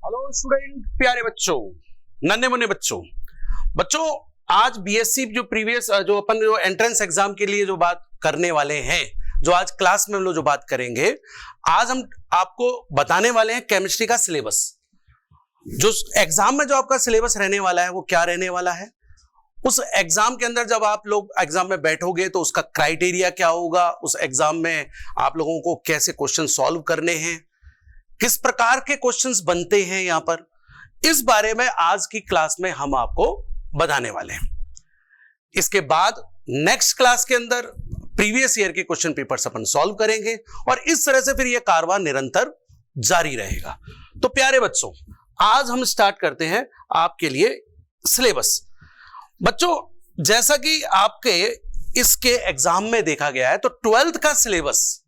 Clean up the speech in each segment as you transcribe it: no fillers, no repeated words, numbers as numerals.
Hello student, प्यारे बच्चों, नन्हे मुन्ने बच्चों, आज बीएससी जो प्रीवियस जो अपन जो एंट्रेंस एग्जाम के लिए जो बात करने वाले हैं, जो आज क्लास में हम लोग जो बात करेंगे, आज हम आपको बताने वाले हैं केमिस्ट्री का सिलेबस। जो एग्जाम में जो आपका सिलेबस रहने वाला है वो क्या रहने वाला है, उस एग्जाम के अंदर जब आप लोग एग्जाम में बैठोगे तो उसका क्राइटेरिया क्या होगा, उस एग्जाम में आप लोगों को कैसे क्वेश्चन सॉल्व करने हैं, किस प्रकार के क्वेश्चंस बनते हैं यहां पर, इस बारे में आज की क्लास में हम आपको बताने वाले हैं। इसके बाद नेक्स्ट क्लास के अंदर प्रीवियस ईयर के क्वेश्चन पेपर्स अपन सॉल्व करेंगे और इस तरह से फिर यह कारवां निरंतर जारी रहेगा। तो प्यारे बच्चों, आज हम स्टार्ट करते हैं आपके लिए सिलेबस। बच्चों, जैसा कि आपके इसके एग्जाम में देखा गया है तो 12th का सिलेबस,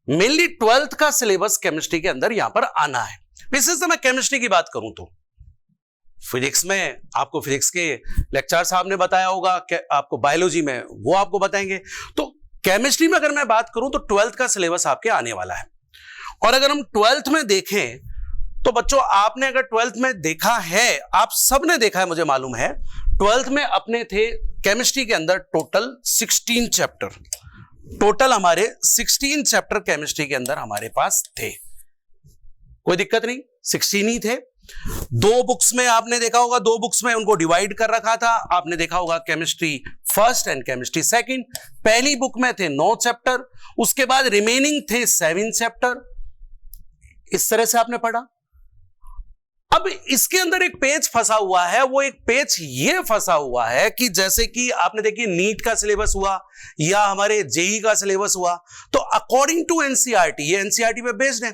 मेनली 12th का सिलेबस केमिस्ट्री के अंदर यहां पर आना है। विशेष मैं केमिस्ट्री की बात करूं तो फिजिक्स में आपको फिजिक्स के लेक्चर साहब ने बताया होगा, आपको बायोलॉजी में वो आपको बताएंगे। तो केमिस्ट्री में अगर मैं बात करूं तो 12th का सिलेबस आपके आने वाला है। और अगर हम 12th में देखें तो बच्चों, आपने अगर 12th में देखा है, आप सबने देखा है, मुझे मालूम है, 12th में अपने थे केमिस्ट्री के अंदर टोटल 16 चैप्टर, टोटल हमारे 16 चैप्टर केमिस्ट्री के अंदर हमारे पास थे। कोई दिक्कत नहीं, 16 ही थे। दो बुक्स में आपने देखा होगा, दो बुक्स में उनको डिवाइड कर रखा था। आपने देखा होगा chemistry first and chemistry second. पहली बुक में थे 9 चैप्टर, उसके बाद रिमेनिंग थे 7 चैप्टर। इस तरह से आपने पढ़ा। अब इसके अंदर एक पेज फंसा हुआ है, वो एक पेज ये फंसा हुआ है कि जैसे कि आपने देखिए नीट का सिलेबस हुआ या हमारे जेई का सिलेबस हुआ, तो अकॉर्डिंग टू एनसीईआरटी, ये एनसीईआरटी पे बेस्ड है,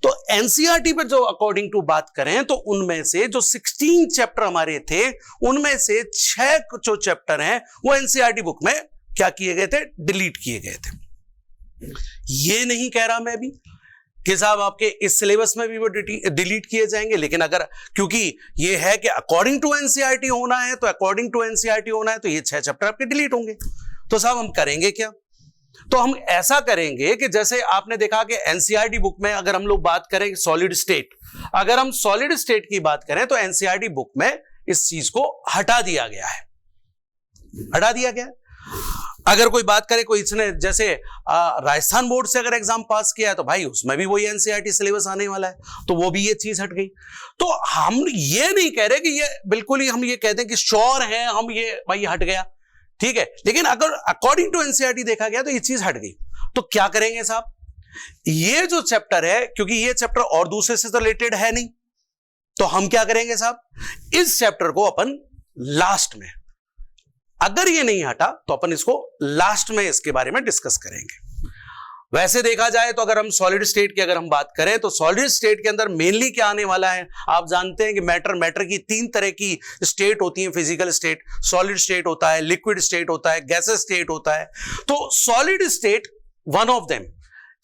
तो एनसीईआरटी पे जो अकॉर्डिंग टू बात करें तो उनमें से जो 16 चैप्टर हमारे थे, उनमें से 6 जो चैप्टर हैं वो एनसीईआरटी बुक में क्या किए गए थे, डिलीट किए गए थे। ये नहीं कह रहा मैं भी कि साहब आपके इस सिलेबस में भी वो डिलीट किए जाएंगे, लेकिन अगर क्योंकि ये है कि अकॉर्डिंग टू एनसीईआरटी होना है, तो अकॉर्डिंग टू एनसीईआरटी होना है तो ये 6 चैप्टर आपके डिलीट होंगे। तो साहब हम करेंगे क्या? तो हम ऐसा करेंगे कि जैसे आपने देखा कि एनसीईआरटी बुक में अगर हम लोग बात करें सॉलिड स्टेट, अगर हम सॉलिड स्टेट की बात करें तो एनसीईआरटी बुक में इस चीज को हटा दिया गया है, हटा दिया गया है। अगर कोई बात करे, कोई इसने जैसे राजस्थान बोर्ड से अगर एग्जाम पास किया है तो भाई उसमें भी वही एनसीईआरटी सिलेबस आने वाला है, तो वो भी ये चीज हट गई। तो हम ये नहीं कह रहे कि ये बिल्कुल ही हम ये कहते हैं कि श्योर है हम ये भाई हट गया, ठीक है, लेकिन अगर अकॉर्डिंग टू एनसीईआरटी देखा गया तो ये चीज हट गई। तो क्या करेंगे साहब, ये जो चैप्टर है, क्योंकि ये चैप्टर और दूसरे से तो रिलेटेड है नहीं, तो हम क्या करेंगे साहब, इस चैप्टर को अपन लास्ट में, अगर ये नहीं हटा तो अपन इसको लास्ट में इसके बारे में डिस्कस करेंगे। वैसे देखा जाए तो अगर हम सॉलिड स्टेट की अगर हम बात करें तो सॉलिड स्टेट के अंदर मेनली क्या आने वाला है, आप जानते हैं कि मैटर की 3 तरह की स्टेट होती है। फिजिकल स्टेट, सॉलिड स्टेट होता है, लिक्विड स्टेट होता है, गैसेस स्टेट होता है। तो solid state one of them,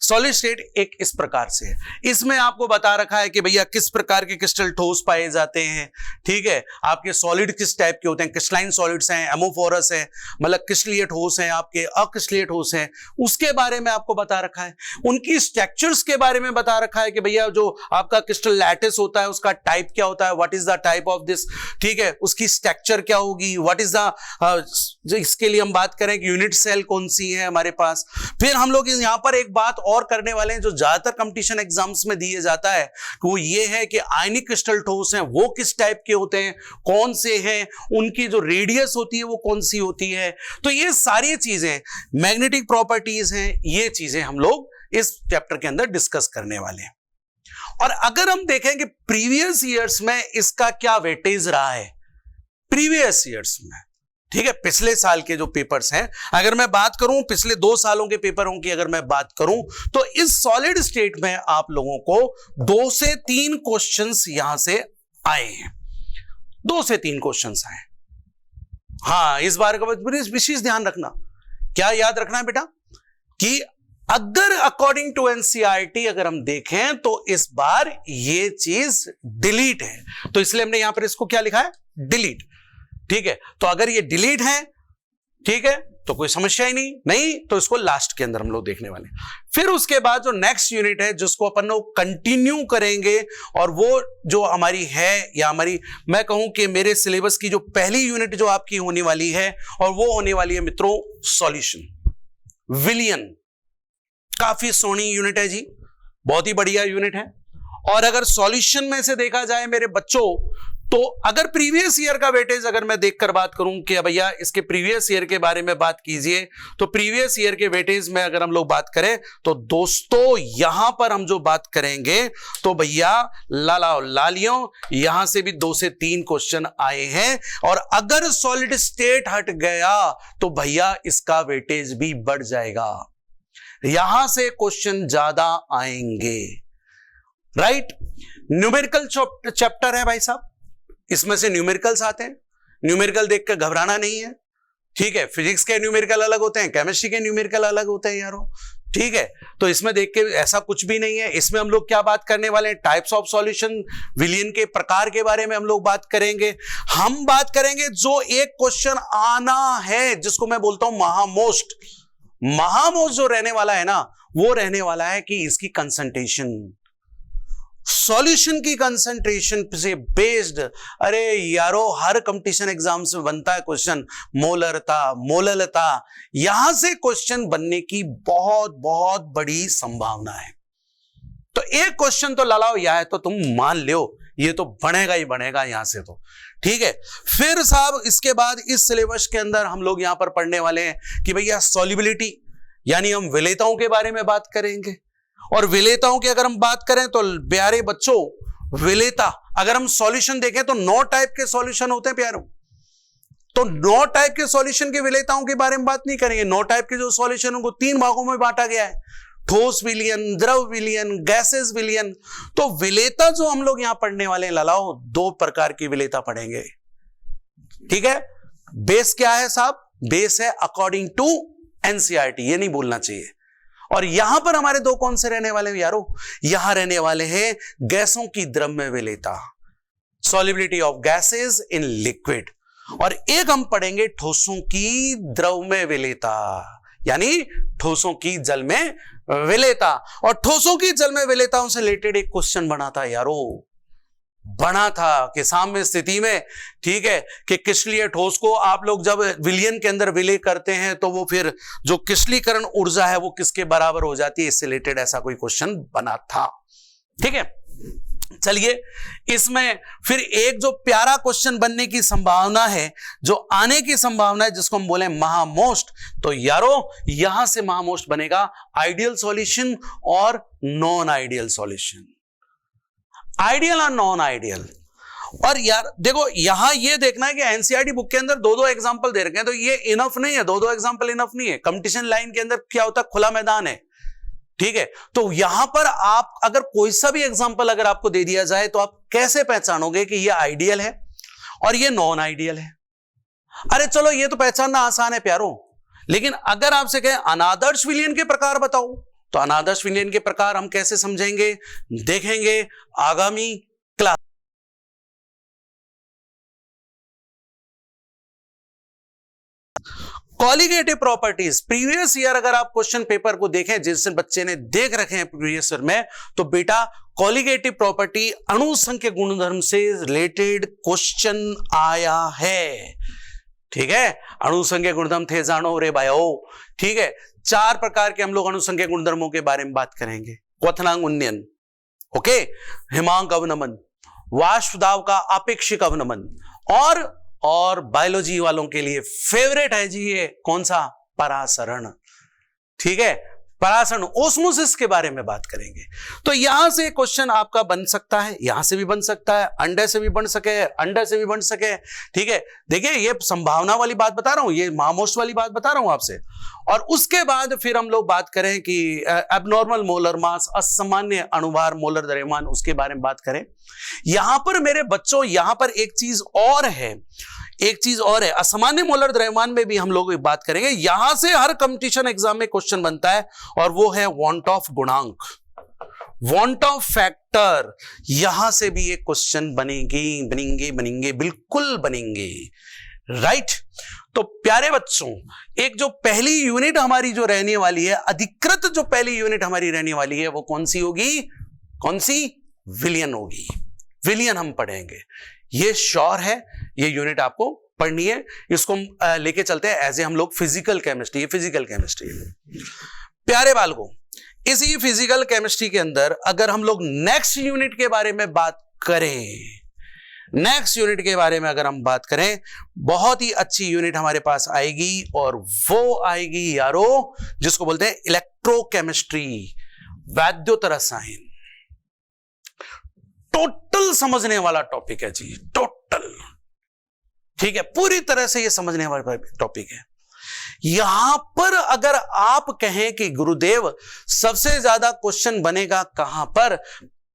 solid state एक इस प्रकार से है। इसमें आपको बता रखा है कि भैया किस प्रकार के क्रिस्टल ठोस पाए जाते हैं, ठीक है, आपके सॉलिड किस टाइप के होते हैं, क्रिस्टलाइन सॉलिड्स हैं, एमोफोरस है, मतलब क्रिस्टलीय ठोस हैं, आपके अक्रिस्टलीय ठोस हैं, उसके बारे में आपको बता रखा है। उनकी स्ट्रक्चर्स के बारे में बता रखा है कि भैया जो आपका क्रिस्टल लैटिस होता है उसका टाइप क्या होता है, what is the type of this, ठीक है, उसकी स्ट्रक्चर क्या होगी, व्हाट इज द, इसके लिए हम बात करें कि यूनिट सेल कौन सी है हमारे पास। फिर हम लोग यहां पर एक बात और करने वाले हैं जो ज्यादातर कंपटीशन एग्जाम्स में दिए जाता है, वो ये है कि आयनिक क्रिस्टल ठोस हैं वो किस टाइप के होते हैं, कौन से हैं, उनकी जो रेडियस होती है वो कौन सी होती है। तो ये सारी चीजें, मैग्नेटिक प्रॉपर्टीज हैं, ये चीजें हम लोग इस चैप्टर के अंदर डिस्कस करने वाले हैं। और अगर हम देखें कि प्रीवियस ईयर्स में इसका क्या वेटेज रहा है, प्रीवियस ईयर्स में, ठीक है, पिछले साल के जो पेपर्स हैं, अगर मैं बात करूं पिछले 2 सालों के पेपरों की अगर मैं बात करूं तो इस सॉलिड स्टेट में आप लोगों को 2 से 3 क्वेश्चंस यहां से आए हैं, 2 से 3 क्वेश्चंस आए। हाँ, इस बार का विशेष ध्यान रखना, क्या याद रखना है बेटा, कि अगर अकॉर्डिंग टू एनसीईआरटी अगर हम देखें तो इस बार ये चीज डिलीट है, तो इसलिए हमने यहां पर इसको क्या लिखा है, डिलीट, ठीक है। तो अगर ये डिलीट है ठीक है, तो कोई समस्या ही नहीं तो इसको लास्ट के अंदर हम लोग देखने वाले हैं। फिर उसके बाद जो नेक्स्ट यूनिट है जिसको अपन लोग कंटिन्यू करेंगे, और वो जो हमारी है, या हमारी मैं कहूं कि मेरे सिलेबस की जो पहली यूनिट जो आपकी होने वाली है, और वो होने वाली है मित्रों सॉल्यूशन, विलियन। काफी सोहनी यूनिट है जी, बहुत ही बढ़िया यूनिट है। और अगर सॉल्यूशन में से देखा जाए मेरे बच्चों, तो अगर प्रीवियस ईयर का वेटेज अगर मैं देखकर बात करूं कि भैया इसके प्रीवियस ईयर के बारे में बात कीजिए, तो प्रीवियस ईयर के वेटेज में अगर हम लोग बात करें तो दोस्तों यहां पर हम जो बात करेंगे तो भैया लालियों यहां से भी 2 से 3 क्वेश्चन आए हैं, और अगर सॉलिड स्टेट हट गया तो भैया इसका वेटेज भी बढ़ जाएगा, यहां से क्वेश्चन ज्यादा आएंगे। राइट, न्यूमेरिकल चैप्टर है भाई साहब, इसमें से न्यूमेरिकल्स आते हैं, न्यूमेरिकल देखकर घबराना नहीं है, ठीक है। फिजिक्स के न्यूमेरिकल अलग होते हैं, केमिस्ट्री के न्यूमेरिकल अलग होते हैं यारों, ठीक है। तो इसमें देख के ऐसा कुछ भी नहीं है। इसमें हम लोग क्या बात करने वाले हैं, टाइप्स ऑफ सॉल्यूशन, विलियन के प्रकार के बारे में हम लोग बात करेंगे। हम बात करेंगे जो एक क्वेश्चन आना है जिसको मैं बोलता हूं महामोस्ट जो रहने वाला है ना, वो रहने वाला है कि इसकी कंसंट्रेशन, सॉल्यूशन की कंसंट्रेशन से बेस्ड। अरे यारो हर कंपटीशन एग्जाम में बनता है क्वेश्चन, मोलरता, मोललता, यहां से क्वेश्चन बनने की बहुत बहुत बड़ी संभावना है। तो एक क्वेश्चन तो लालाओ यह है, तो तुम मान लो ये तो बनेगा ही बनेगा यहां से, तो ठीक है। फिर साहब इसके बाद इस सिलेबस के अंदर हम लोग यहां पर पढ़ने वाले हैं कि भैया सॉल्युबिलिटी, यानी हम विलेयताओं के बारे में बात करेंगे। और विलेयताओं की अगर हम बात करें तो प्यारे बच्चों, विलेयता अगर हम सॉल्यूशन देखें तो 9 टाइप के सॉल्यूशन होते हैं प्यारों। तो 9 टाइप के सॉल्यूशन की विलेयताओं के बारे में बात नहीं करेंगे। 9 टाइप के जो सॉल्यूशन उनको 3 भागों में बांटा गया है, ठोस विलयन, द्रव विलयन, गैसेस विलयन। तो विलेयता जो हम लोग यहां पढ़ने वाले हैं लालाओ, 2 प्रकार की विलेयता पढ़ेंगे, ठीक है। बेस क्या है साहब, बेस है अकॉर्डिंग टू एनसीईआरटी, ये नहीं भूलना चाहिए। और यहां पर हमारे 2 कौन से रहने वाले हैं यारो, यहां रहने वाले हैं गैसों की द्रव्य विलेयता, solubility of gases in liquid, और एक हम पढ़ेंगे ठोसों की द्रव्य विलेयता, यानी ठोसों की जल में विलेयता। और ठोसों की जल में विलेयताओं से रिलेटेड एक क्वेश्चन बना था यारो, बना था कि साम्य स्थिति में, ठीक है, कि क्रिस्टलीय ठोस को आप लोग जब विलयन के अंदर विलय करते हैं तो वो फिर जो क्रिस्टलीकरण ऊर्जा है वो किसके बराबर हो जाती है, इससे रिलेटेड ऐसा कोई क्वेश्चन बना था, ठीक है। चलिए इसमें फिर एक जो प्यारा क्वेश्चन बनने की संभावना है, जो आने की संभावना है, जिसको हम बोले महामोस्ट, तो यारो यहां से महामोस्ट बनेगा आइडियल सॉल्यूशन और नॉन आइडियल सॉल्यूशन, आइडियल और नॉन आइडियल। और यार देखो यहां ये देखना है कि एनसीईआरटी बुक के अंदर 2-2 एग्जांपल दे रखे हैं, तो ये इनफ नहीं है, 2-2 एग्जांपल इनफ नहीं है। कंपटीशन लाइन के अंदर क्या होता है, खुला मैदान है, ठीक है। तो यहां पर आप अगर कोई सा भी एग्जांपल अगर आपको दे दिया जाए तो आप कैसे पहचानोगे कि ये आइडियल है और ये नॉन आइडियल है। अरे चलो ये तो पहचानना आसान है प्यारों, लेकिन अगर आपसे कहें अनादर्श विलयन के प्रकार बताओ, तो अनादर्श विलयन के प्रकार हम कैसे समझेंगे, देखेंगे आगामी class. Colligative properties, previous year अगर आप क्वेश्चन पेपर को देखें, जिस बच्चे ने देख रखे हैं प्रीवियस ईयर में, तो बेटा कॉलिगेटिव प्रॉपर्टी अणुसंख्य गुणधर्म से रिलेटेड क्वेश्चन आया है, ठीक है। अणुसंख्य गुणधर्म थे जानो रे भाइयों, ठीक है। 4 प्रकार के हम लोग अणुसंख्य गुणधर्मों के बारे में बात करेंगे। क्वथनांक उन्नयन, ओके, हिमांक अवनमन, वाष्प दाब का अपेक्षिक अवनमन, और बायोलॉजी वालों के लिए फेवरेट है जी ये कौन सा, परासरण, ठीक है। परासरण ओस्मोसिस के बारे में बात करेंगे। तो यहां से क्वेश्चन आपका बन सकता है, यहां से भी बन सकता है, अंडे से भी बन सके, अंडे से भी बन सके, ठीक है। देखिए ये संभावना वाली बात बता रहा हूं, ये महामोस्ट वाली बात बता रहा हूं आपसे। और उसके बाद फिर हम लोग बात करें कि एबनॉर्मल मोलर मास, असामान्य अणुभार मोलर द्रव्यमान, उसके बारे में बात करें। यहां पर मेरे बच्चों यहां पर एक चीज और है, असामान्य मोलर द्रव्यमान में भी हम लोग बात करेंगे। यहां से हर कंपटीशन एग्जाम में क्वेश्चन बनता है, और वो है वांट ऑफ गुणांक, वांट ऑफ फैक्टर। यहां से भी एक क्वेश्चन बनेंगे, बिल्कुल बनेंगे, राइट। तो प्यारे बच्चों, एक जो पहली यूनिट हमारी जो रहने वाली है, अधिकृत जो पहली यूनिट हमारी रहने वाली है, वो कौन सी होगी? कौन सी? विलियन होगी। विलियन हम पढ़ेंगे, ये श्योर है। ये यूनिट आपको पढ़नी है। इसको हम लेके चलते हैं एज ए हम लोग फिजिकल केमिस्ट्री। ये फिजिकल केमिस्ट्री है प्यारे बालकों। इसी फिजिकल केमिस्ट्री के अंदर अगर हम लोग नेक्स्ट यूनिट के बारे में बात करें, नेक्स्ट यूनिट के बारे में अगर हम बात करें, बहुत ही अच्छी यूनिट हमारे पास आएगी, और वो आएगी यारो जिसको बोलते हैं इलेक्ट्रोकेमिस्ट्री, वैद्युत रसायन। टोटल समझने वाला टॉपिक है जी, टोटल, ठीक है, पूरी तरह से ये समझने वाला टॉपिक है। यहां पर अगर आप कहें कि गुरुदेव सबसे ज्यादा क्वेश्चन बनेगा कहां पर,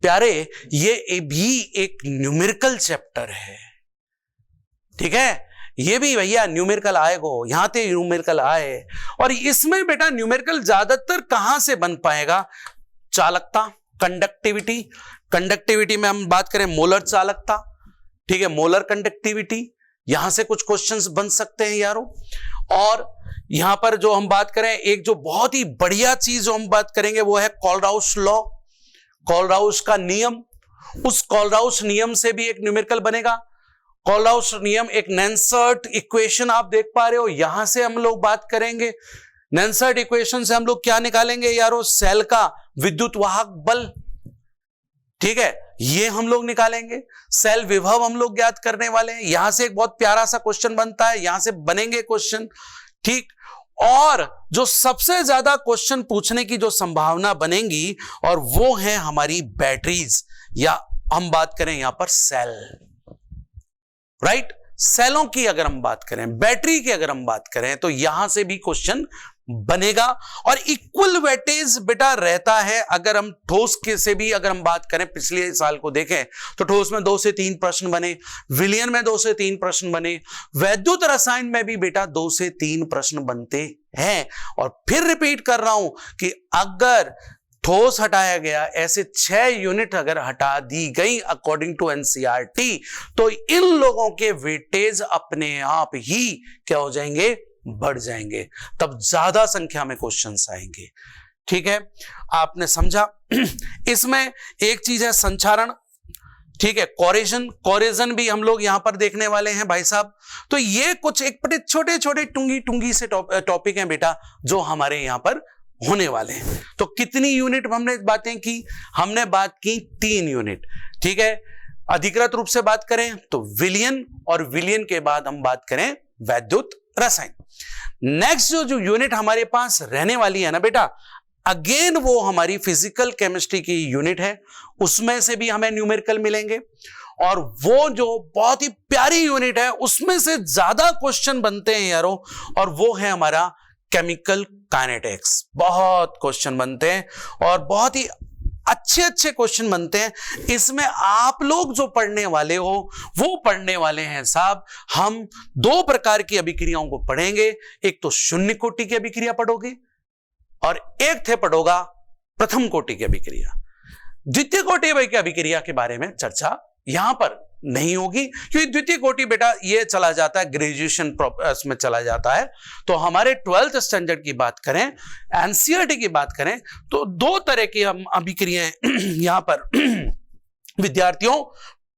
प्यारे ये भी एक न्यूमेरिकल चैप्टर है, ठीक है, ये भी भैया न्यूमेरिकल आएगा, यहां पे न्यूमेरिकल आए। और इसमें बेटा न्यूमेरिकल ज्यादातर कहां से बन पाएगा? चालकता, कंडक्टिविटी। कंडक्टिविटी में हम बात करें मोलर चालकता, ठीक है, मोलर कंडक्टिविटी, यहां से कुछ क्वेश्चंस बन सकते हैं यारों। और यहां पर जो हम बात करें, एक जो बहुत ही बढ़िया चीज जो हम बात करेंगे वो है कोलराउस लॉ, कोलराउस का नियम। उस कोलराउस नियम से भी एक न्यूमेरिकल बनेगा। कोलराउस नियम एक नेंसर्ट इक्वेशन आप देख पा रहे हो, यहां से हम लोग बात करेंगे। नेंसर्ट इक्वेशन से हम लोग क्या निकालेंगे यारों? सेल का विद्युत वाहक बल, ठीक है, ये हम लोग निकालेंगे। सेल विभव हम लोग ज्ञात करने वाले हैं। यहां से एक बहुत प्यारा सा क्वेश्चन बनता है, यहां से बनेंगे क्वेश्चन, ठीक। और जो सबसे ज्यादा क्वेश्चन पूछने की जो संभावना बनेगी, और वो है हमारी बैटरीज, या हम बात करें यहां पर सेल, राइट। सेलों की अगर हम बात करें, बैटरी की अगर हम बात करें, तो यहां से भी क्वेश्चन बनेगा। और इक्वल वेटेज बेटा रहता है। अगर हम ठोस के से भी अगर हम बात करें, पिछले साल को देखें तो ठोस में 2 से 3 प्रश्न बने, विलियन में 2 से 3 प्रश्न बने, वैद्युत रसायन में भी बेटा 2 से 3 प्रश्न बनते हैं। और फिर रिपीट कर रहा हूं कि अगर ठोस हटाया गया, ऐसे 6 यूनिट अगर हटा दी गई अकॉर्डिंग टू एनसीईआरटी, तो इन लोगों के वेटेज अपने आप ही क्या हो जाएंगे? बढ़ जाएंगे, तब ज्यादा संख्या में क्वेश्चंस आएंगे, ठीक है। आपने समझा? इसमें एक चीज है संचारण, ठीक है, कोरेजन। कोरेजन भी हम लोग यहां पर देखने वाले हैं भाई साहब। तो ये कुछ एक बड़े छोटे छोटे टूंगी से टॉपिक हैं बेटा, जो हमारे यहां पर होने वाले हैं। तो कितनी यूनिट हमने बातें की? हमने बात की 3 यूनिट, ठीक है। अधिकृत रूप से बात करें तो विलियन, और विलियन के बाद हम बात करें वैद्युत रसायन। नेक्स्ट जो यूनिट हमारे पास रहने वाली है ना बेटा, अगेन वो हमारी फिजिकल केमिस्ट्री की यूनिट है, उसमें से भी हमें न्यूमेरिकल मिलेंगे। और वो जो बहुत ही प्यारी यूनिट है, उसमें से ज्यादा क्वेश्चन बनते हैं यारों, और वो है हमारा केमिकल काइनेटिक्स। बहुत क्वेश्चन बनते हैं और बहुत ही अच्छे अच्छे क्वेश्चन बनते हैं। इसमें आप लोग जो पढ़ने वाले हो वो पढ़ने वाले हैं साहब, हम 2 प्रकार की अभिक्रियाओं को पढ़ेंगे। एक तो शून्य कोटि की अभिक्रिया पढ़ोगे, और एक थे पढ़ोगा प्रथम कोटि की अभिक्रिया। द्वितीय कोटि की अभिक्रिया के बारे में चर्चा यहां पर नहीं होगी, क्योंकि द्वितीय कोटि बेटा ये चला जाता है ग्रेजुएशन में चला जाता है। तो हमारे 12th स्टैंडर्ड की बात करें, एनसीईआरटी की बात करें, तो 2 तरह की हम अभिक्रियाएं यहां पर विद्यार्थियों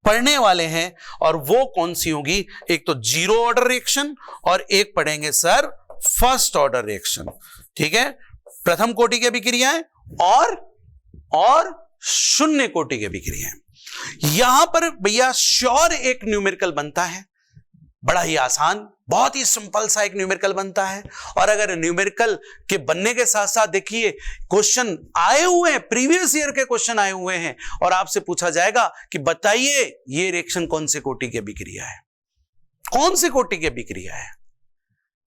पढ़ने वाले हैं। और वो कौन सी होगी? एक तो 0 ऑर्डर रिएक्शन, और एक पढ़ेंगे सर फर्स्ट ऑर्डर रिएक्शन, ठीक है। प्रथम कोटि की अभिक्रियाएं और शून्य कोटि की अभिक्रियाएं। यहां पर भैया श्योर एक न्यूमेरिकल बनता है, बड़ा ही आसान, बहुत ही सिंपल सा एक न्यूमेरिकल बनता है। और अगर न्यूमेरिकल के बनने के साथ साथ देखिए क्वेश्चन आए हुए हैं, प्रीवियस ईयर के क्वेश्चन आए हुए हैं, और आपसे पूछा जाएगा कि बताइए ये रिएक्शन कौन से कोटि की अभिक्रिया है, कौन से कोटि की अभिक्रिया है।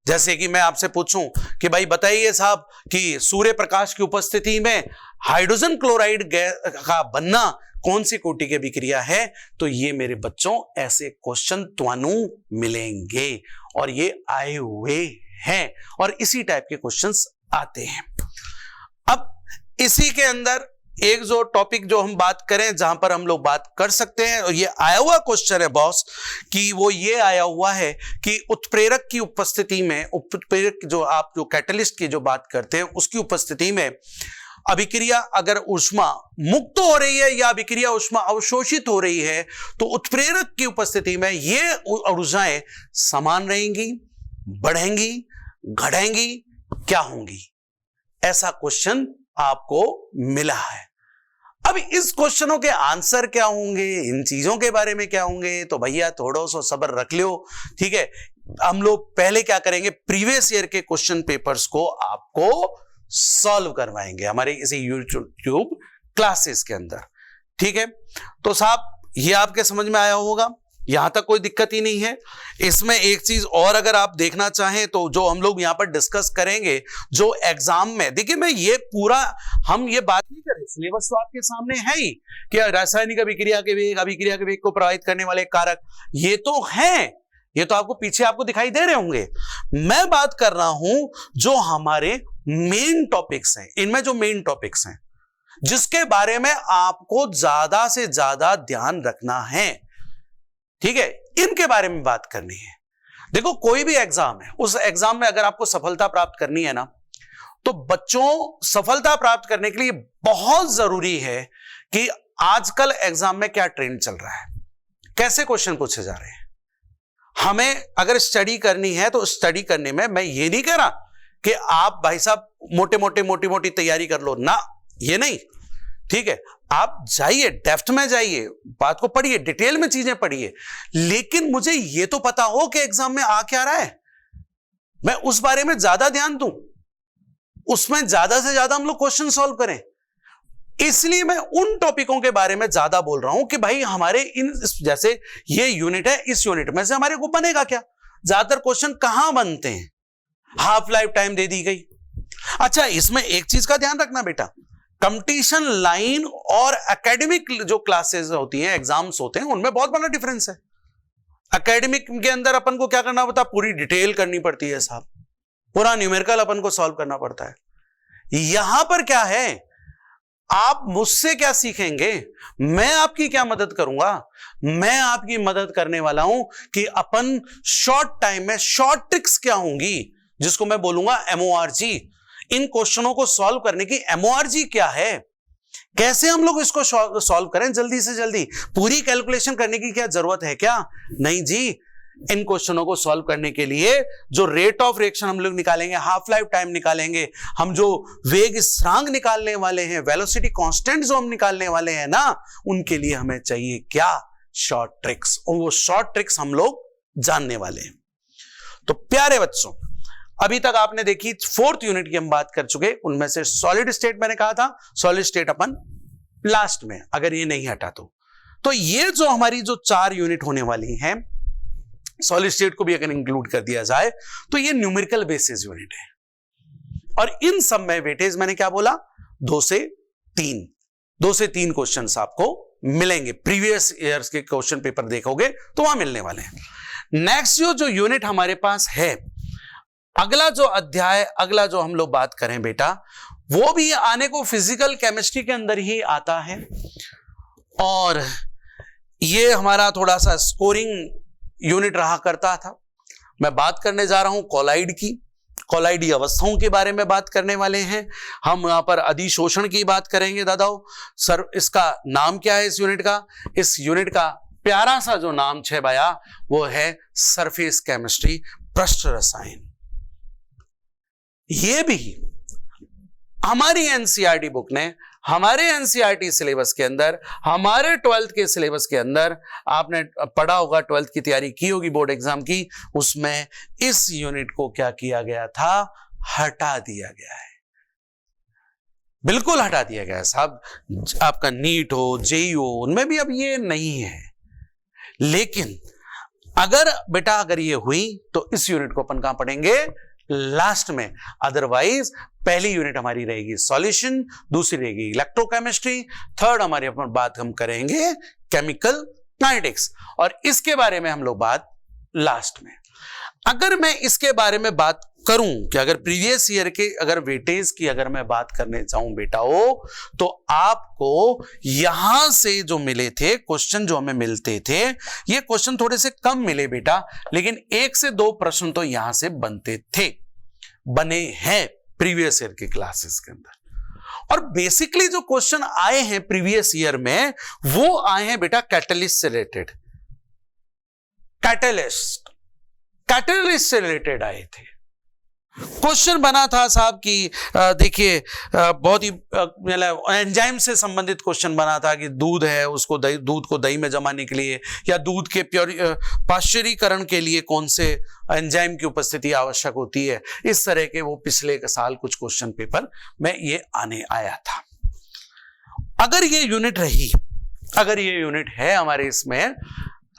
जैसे कि मैं आपसे पूछूं कि भाई बताइए साहब कि सूर्य प्रकाश की उपस्थिति में हाइड्रोजन क्लोराइड गैस का बनना कौन सी कोटि की अभिक्रिया है, तो ये मेरे बच्चों ऐसे क्वेश्चन तुहानू मिलेंगे, और ये आए हुए हैं, और इसी टाइप के क्वेश्चंस आते हैं। अब इसी के अंदर एक जो टॉपिक जो हम बात करें जहां पर हम लोग बात कर सकते हैं, और ये आया हुआ क्वेश्चन है बॉस कि वो ये आया हुआ है कि उत्प्रेरक की उपस्थिति में, उत्प्रेरक जो आप जो कैटलिस्ट की जो बात करते हैं उसकी उपस्थिति में अभिक्रिया अगर ऊष्मा मुक्त हो रही है या अभिक्रिया ऊष्मा अवशोषित हो रही है तो उत्प्रेरक की उपस्थिति में ये ऊर्जाएं समान रहेंगी, बढ़ेंगी, घटेंगी, क्या होंगी? ऐसा क्वेश्चन आपको मिला है। अब इस क्वेश्चनों के आंसर क्या होंगे, इन चीजों के बारे में क्या होंगे, तो भैया थोड़ा सा सब्र रख लो, ठीक है। हम लोग पहले क्या करेंगे, प्रीवियस ईयर के क्वेश्चन पेपर्स को आपको सॉल्व करवाएंगे हमारे इसी यूट्यूब क्लासेस के अंदर, ठीक है। तो साहब ये आपके समझ में आया होगा, यहां तक कोई दिक्कत ही नहीं है। इसमें एक चीज और अगर आप देखना चाहें तो जो हम लोग यहां पर डिस्कस करेंगे जो एग्जाम में, देखिए मैं ये पूरा हम ये बात नहीं करें, सिलेबस तो आपके सामने है ही कि रासायनिक अभिक्रिया के वेग को प्रभावित करने वाले कारक ये तो हैं, ये तो आपको पीछे आपको दिखाई दे रहे होंगे। मैं बात कर रहा हूं जो हमारे मेन टॉपिक्स हैं, इनमें जो मेन टॉपिक्स हैं जिसके बारे में आपको ज्यादा से ज्यादा ध्यान रखना है, ठीक है, इनके बारे में बात करनी है। देखो कोई भी एग्जाम है, उस एग्जाम में अगर आपको सफलता प्राप्त करनी है ना, तो बच्चों सफलता प्राप्त करने के लिए बहुत जरूरी है कि आजकल एग्जाम में क्या ट्रेंड चल रहा है, कैसे क्वेश्चन पूछे जा रहे हैं। हमें अगर स्टडी करनी है तो स्टडी करने में मैं ये नहीं कह रहा कि आप भाई साहब मोटी मोटी तैयारी कर लो ना, ये नहीं, ठीक है। आप जाइए, डेप्थ में जाइए, बात को पढ़िए, डिटेल में चीजें पढ़िए, लेकिन मुझे यह तो पता हो कि एग्जाम में आ क्या रहा है, मैं उस बारे में ज्यादा ध्यान दूं, उसमें ज्यादा से ज्यादा हम लोग क्वेश्चन सॉल्व करें। इसलिए मैं उन टॉपिकों के बारे में ज्यादा बोल रहा हूं कि भाई हमारे इन, जैसे ये यूनिट है, इस यूनिट में से हमारे को बनेगा क्या, ज्यादातर क्वेश्चन कहां बनते हैं, हाफ लाइफ टाइम दे दी गई। अच्छा, इसमें एक चीज का ध्यान रखना बेटा, कंपटीशन लाइन और एकेडमिक जो क्लासेस होती हैं, एग्जाम्स होते हैं, उनमें बहुत बड़ा डिफरेंस है। एकेडमिक के अंदर अपन को क्या करना होता है, पूरी डिटेल करनी पड़ती है साहब, पूरा न्यूमेरिकल अपन को सॉल्व करना पड़ता है। यहां पर क्या है, आप मुझसे क्या सीखेंगे, मैं आपकी क्या मदद करूंगा, मैं आपकी मदद करने वाला हूं कि अपन शॉर्ट टाइम में शॉर्ट ट्रिक्स क्या होंगी, जिसको मैं बोलूंगा MORG, इन क्वेश्चनों को सॉल्व करने की MORG क्या है, कैसे हम लोग इसको सॉल्व करें जल्दी से जल्दी, पूरी कैलकुलेशन करने की क्या जरूरत है क्या, नहीं जी। इन क्वेश्चनों को सॉल्व करने के लिए जो रेट ऑफ रिएक्शन हम लोग निकालेंगे, हाफ लाइफ टाइम निकालेंगे, हम जो वेग स्थिरांक निकालने वाले हैं, वेलोसिटी कांस्टेंट जो हम निकालने वाले हैं ना, उनके लिए हमें चाहिए क्या, शॉर्ट ट्रिक्स, और वो शॉर्ट ट्रिक्स हम लोग जानने वाले हैं। तो प्यारे बच्चों, अभी तक आपने देखी 4th यूनिट की हम बात कर चुके, उनमें से सॉलिड स्टेट मैंने कहा था, सॉलिड स्टेट अपन लास्ट में अगर ये नहीं हटा तो ये जो हमारी जो 4 यूनिट होने वाली हैं, सॉलिड स्टेट को भी अगर इंक्लूड कर दिया जाए तो ये न्यूमेरिकल बेसिस यूनिट है। और इन सब में वेटेज मैंने क्या बोला, 2 से 3 क्वेश्चंस आपको मिलेंगे। प्रीवियस ईयर्स के क्वेश्चन पेपर देखोगे तो वहां मिलने वाले हैं। नेक्स्ट जो यूनिट हमारे पास है, अगला जो अध्याय, अगला जो हम लोग बात करें बेटा, वो भी आने को फिजिकल केमिस्ट्री के अंदर ही आता है, और ये हमारा थोड़ा सा स्कोरिंग यूनिट रहा करता था। मैं बात करने जा रहा हूं कॉलाइड की, कॉलाइडी अवस्थाओं के बारे में बात करने वाले हैं हम। यहां पर अधिशोषण की बात करेंगे दादाओ। सर इसका नाम क्या है इस यूनिट का, इस यूनिट का प्यारा सा जो नाम छे भैया वो है सरफेस केमिस्ट्री, पृष्ठ रसायन। ये भी हमारी एनसीईआरटी बुक ने, हमारे एनसीईआरटी सिलेबस के अंदर, हमारे 12th के सिलेबस के अंदर, आपने पढ़ा होगा, 12th की तैयारी की होगी बोर्ड एग्जाम की, उसमें इस यूनिट को क्या किया गया था, हटा दिया गया है, बिल्कुल हटा दिया गया है साहब। आपका नीट हो, जेईई हो, उनमें भी अब ये नहीं है। लेकिन अगर बेटा अगर ये हुई तो इस यूनिट को अपन कहां पढ़ेंगे, लास्ट में। अदरवाइज पहली यूनिट हमारी रहेगी सॉल्यूशन, दूसरी रहेगी इलेक्ट्रोकेमिस्ट्री, थर्ड हमारी अपन बात हम करेंगे केमिकल काइनेटिक्स, और इसके बारे में हम लोग बात लास्ट में। अगर मैं इसके बारे में बात करूं कि अगर प्रीवियस ईयर के अगर वेटेज की अगर मैं बात करने जाऊं बेटाओ, तो आपको यहां से जो मिले थे क्वेश्चन, जो हमें मिलते थे, ये क्वेश्चन थोड़े से कम मिले बेटा, लेकिन 1 से 2 प्रश्न तो यहां से बनते थे, बने हैं प्रीवियस ईयर के क्लासेस के अंदर। और बेसिकली जो क्वेश्चन आए हैं प्रीवियस ईयर में, वो आए हैं बेटा कैटलिस्ट से रिलेटेड, कैटलिस्ट से रिलेटेड आए थे। क्वेश्चन बना था साहब कि देखिए बहुत ही एंजाइम से संबंधित क्वेश्चन बना था कि दूध है, उसको दूध को दही में जमाने के लिए या दूध के पाश्चरीकरण के लिए कौन से एंजाइम की उपस्थिति आवश्यक होती है, इस तरह के वो पिछले साल कुछ क्वेश्चन पेपर में ये आने आया था। अगर ये यूनिट रही, अगर ये यूनिट है हमारे इसमें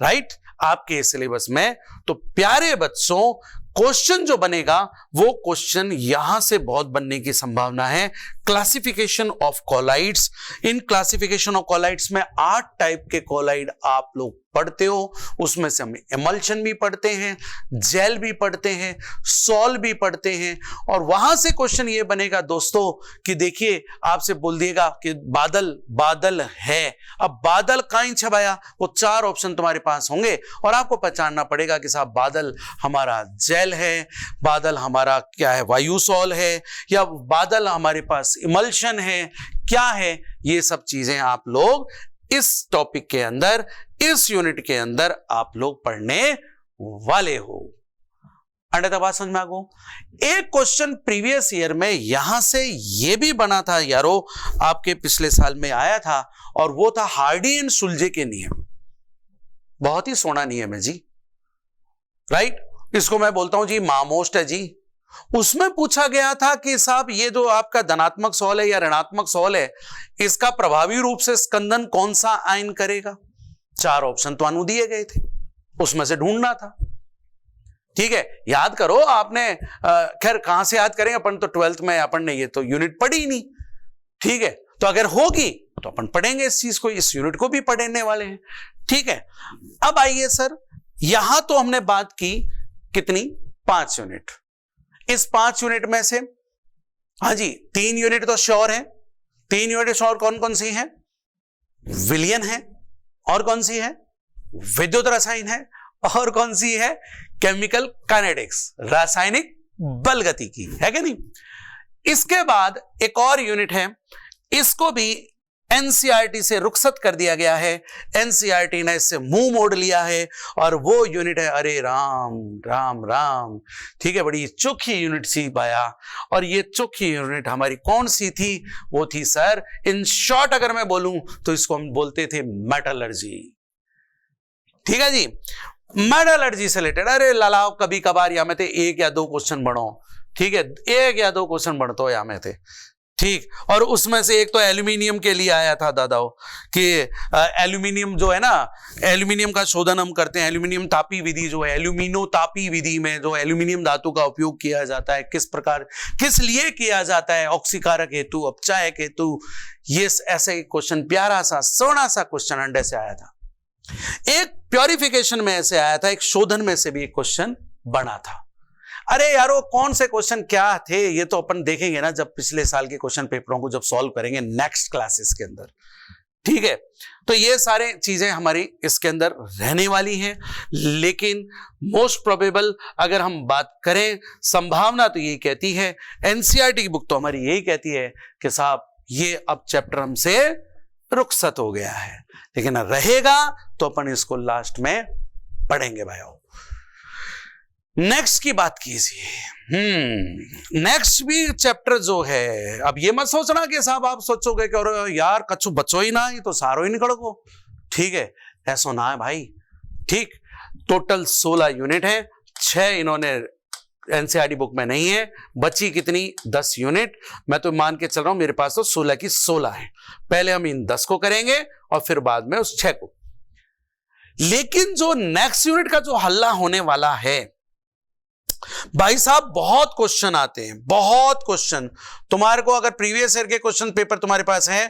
राइट आपके सिलेबस में, तो प्यारे बच्चों क्वेश्चन जो बनेगा वो क्वेश्चन यहां से बहुत बनने की संभावना है। Classification of colloids, in classification of colloids में 8 टाइप के कॉलाइड आप लोग पढ़ते हो, उसमें से हम एमल्शन भी पढ़ते हैं, जेल भी पढ़ते हैं, सॉल भी पढ़ते हैं। और वहां से क्वेश्चन ये बनेगा दोस्तों कि देखिए आपसे बोल दिएगा कि बादल, बादल है, अब बादल कहीं छबाया, वो 4 ऑप्शन तुम्हारे पास होंगे और आपको पहचानना पड़ेगा कि साहब बादल हमारा जेल है, बादल हमारा क्या है वायुसॉल है, या बादल हमारे पास इमल्शन है, क्या है। ये सब चीजें आप लोग इस टॉपिक के अंदर, इस यूनिट के अंदर आप लोग पढ़ने वाले हो। अन्यथा बात समझ में आ गई। एक क्वेश्चन प्रीवियस ईयर में यहां से ये भी बना था यारो, आपके पिछले साल में आया था, और वो था हार्डी एंड सुलजे के नियम। बहुत ही सोना नियम है जी, राइट। इसको मैं बोलता हूं जी मामोस्ट है जी। उसमें पूछा गया था कि साहब ये जो आपका धनात्मक सॉल है या ऋणात्मक सॉल है, इसका प्रभावी रूप से स्कंदन कौन सा आयन करेगा। 4 ऑप्शन तो अनु दिए गए थे, उसमें से ढूंढना था। ठीक है, याद करो आपने, खैर कहां से याद करेंगे अपन, तो 12th में अपन ने ये तो यूनिट पढ़ी ही नहीं। ठीक है, तो अगर होगी तो अपन पढ़ेंगे इस चीज को, इस यूनिट को भी पढ़ने वाले हैं। ठीक है, अब आइए सर, यहां तो हमने बात की कितनी, 5 यूनिट। इस 5 यूनिट में से हाँ जी 3 यूनिट तो श्योर है। 3 यूनिट श्योर कौन कौन सी हैं, विलियन है, और कौन सी है, विद्युत रसायन है, और कौन सी है, केमिकल काइनेटिक्स, रासायनिक बल गति की, है कि नहीं। इसके बाद एक और यूनिट है, इसको भी एनसीईआरटी से रुखसत कर दिया गया है, एनसीईआरटी ने इससे मुंह मोड़ लिया है, और वो यूनिट है, अरे राम राम राम, ठीक है, बड़ी चोखी यूनिट सी पाया। और ये चोखी यूनिट हमारी कौन सी थी, वो थी सर, इन शॉर्ट अगर मैं बोलूं तो इसको हम बोलते थे मेटलर्जी। ठीक है जी, मेटलर्जी से रिलेटेड, अरे लाला कभी कभार या में थे 1 या 2 क्वेश्चन बढ़ो, ठीक है, 1 या 2 क्वेश्चन बढ़तो या में थे, ठीक। और उसमें से एक तो एल्यूमिनियम के लिए आया था दादाओ, कि एल्यूमिनियम जो है ना, एल्यूमिनियम का शोधन हम करते हैं, एल्यूमिनियम तापी विधि जो है, एल्यूमिनो तापी विधि में जो एल्यूमिनियम धातु का उपयोग किया जाता है, किस प्रकार, किस लिए किया जाता है, ऑक्सीकारक हेतु, अपचायक हेतु, ये ऐसे क्वेश्चन, प्यारा सा सोना सा क्वेश्चन अंडे से आया था। एक प्योरिफिकेशन में ऐसे आया था, एक शोधन में से भी एक क्वेश्चन बना था। अरे यारो कौन से क्वेश्चन क्या थे, ये तो अपन देखेंगे ना जब पिछले साल के क्वेश्चन पेपरों को जब सॉल्व करेंगे नेक्स्ट क्लासेस के अंदर। ठीक है, तो ये सारे चीजें हमारी इसके अंदर रहने वाली हैं, लेकिन मोस्ट प्रोबेबल अगर हम बात करें, संभावना तो यही कहती है, एनसीईआरटी की बुक तो हमारी यही कहती है कि साहब ये अब चैप्टर हमसे रुखसत हो गया है, लेकिन रहेगा तो अपन इसको लास्ट में पढ़ेंगे भाइयों। नेक्स्ट की बात कीजिए। नेक्स्ट भी चैप्टर जो है, अब ये मत सोचना कि साहब आप सोचोगे कि और यार कछु बचो ही ना, ये तो सारो ही निकल को। ठीक है, ऐसा ना है भाई। ठीक, टोटल 16 यूनिट है, 6 इन्होंने एनसीईआरटी बुक में नहीं है, बची कितनी 10 यूनिट। मैं तो मान के चल रहा हूं मेरे पास तो 16 की 16 है। पहले हम इन 10 को करेंगे और फिर बाद में उस 6 को। लेकिन जो नेक्स्ट यूनिट का जो हल्ला होने वाला है भाई साहब, बहुत क्वेश्चन आते हैं, बहुत क्वेश्चन। तुम्हारे को अगर प्रीवियस ईयर के क्वेश्चन पेपर तुम्हारे पास है,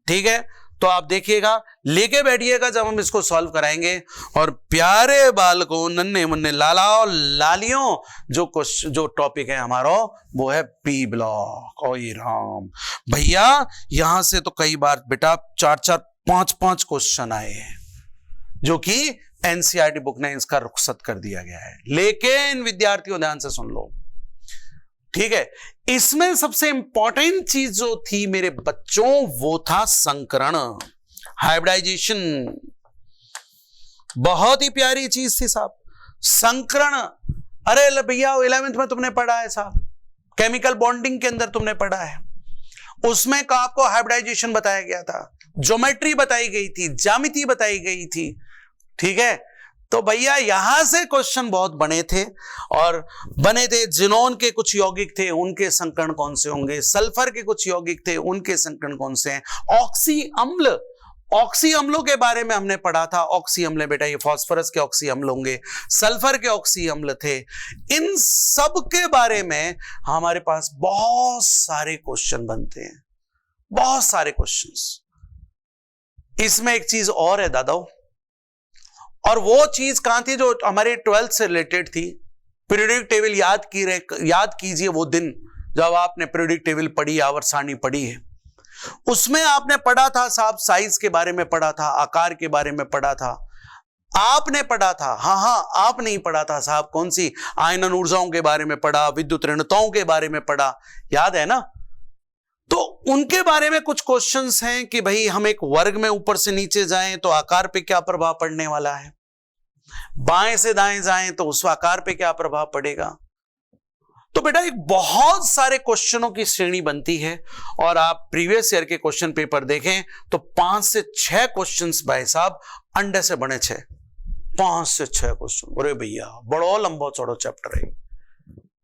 ठीक है, तो आप देखिएगा, लेके बैठिएगा जब हम इसको सॉल्व कराएंगे। और प्यारे बालकों, नन्हे मुन्ने लालाओ लालियों, जो टॉपिक है हमारा वो है पी ब्लॉक। ओ राम भैया, यहां से तो कई बार बेटा 4-4, 5-5 क्वेश्चन आए हैं, जो कि एनसीईआरटी बुक ने इसका रुखसत कर दिया गया है। लेकिन विद्यार्थियों ध्यान से सुन लो, ठीक है, इसमें सबसे इंपॉर्टेंट चीज जो थी मेरे बच्चों वो था संकरण, हाइब्रिडाइजेशन। बहुत ही प्यारी चीज थी साहब, संकरण। अरे भैया 11th में तुमने पढ़ा है साहब, केमिकल बॉन्डिंग के अंदर तुमने पढ़ा है, उसमें आपको हाइब्रिडाइजेशन बताया गया था, ज्योमेट्री बताई गई थी, ज्यामिति बताई गई थी, ठीक है। तो भैया यहां से क्वेश्चन बहुत बने थे, और बने थे जिनोन के कुछ यौगिक थे, उनके संकरण कौन से होंगे, सल्फर के कुछ यौगिक थे, उनके संकरण कौन से हैं, ऑक्सी अम्ल, ऑक्सी अम्लों के बारे में हमने पढ़ा था। ऑक्सी अम्ल बेटा ये फास्फोरस के ऑक्सी अम्ल होंगे, सल्फर के ऑक्सी अम्ल थे। इन सब के बारे में हमारे पास बहुत सारे क्वेश्चन बनते हैं, बहुत सारे क्वेश्चंस। इसमें एक चीज और है दादाओ, और वो चीज कहां थी जो हमारे 12th से रिलेटेड थी। पीरियोडिक टेबल याद कीजिए वो दिन जब आपने पीरियोडिक टेबल पढ़ी, आवर्त सारणी पढ़ी है, उसमें आपने पढ़ा था साहब साइज के बारे में पढ़ा था, आकार के बारे में पढ़ा था, आपने पढ़ा था। हाँ, आप नहीं पढ़ा था साहब, कौन सी आयनन ऊर्जाओं के बारे में पढ़ा, विद्युत ऋणताओं के बारे में पढ़ा, याद है ना। तो उनके बारे में कुछ क्वेश्चंस हैं कि भाई हम एक वर्ग में ऊपर से नीचे जाएं तो आकार पे क्या प्रभाव पड़ने वाला है, बाएं से दाएं जाएं तो उस आकार पे क्या प्रभाव पड़ेगा। तो बेटा एक बहुत सारे क्वेश्चनों की श्रेणी बनती है, और आप प्रीवियस ईयर के क्वेश्चन पेपर देखें तो 5 से 6 क्वेश्चंस भाई साहब अंडे से बने 6, 5 से 6 क्वेश्चन। अरे भैया बड़ा लंबा चौड़ा चैप्टर है,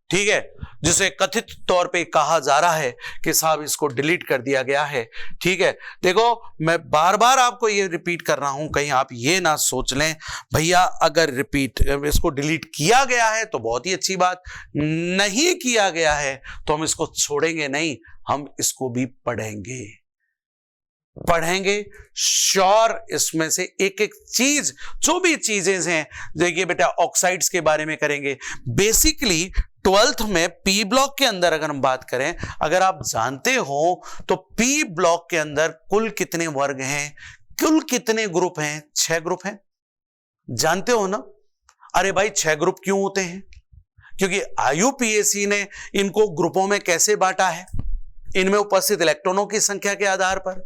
ठीक है, जिसे कथित तौर पे कहा जा रहा है कि साहब इसको डिलीट कर दिया गया है, ठीक है। देखो मैं बार बार आपको ये रिपीट कर रहा हूं, कहीं आप ये ना सोच लें भैया अगर इसको डिलीट किया गया है तो बहुत ही अच्छी बात, नहीं किया गया है तो हम इसको छोड़ेंगे नहीं, हम इसको भी पढ़ेंगे श्योर। इसमें से एक एक चीज, जो भी चीजें हैं, देखिए बेटा ऑक्साइड्स के बारे में करेंगे। बेसिकली 12th में पी ब्लॉक के अंदर अगर हम बात करें, अगर आप जानते हो तो पी ब्लॉक के अंदर कुल कितने वर्ग हैं, कुल कितने ग्रुप हैं? 6 ग्रुप हैं, जानते हो ना। अरे भाई 6 ग्रुप क्यों होते हैं? क्योंकि IUPAC ने इनको ग्रुपों में कैसे बांटा है, इनमें उपस्थित इलेक्ट्रॉनों की संख्या के आधार पर।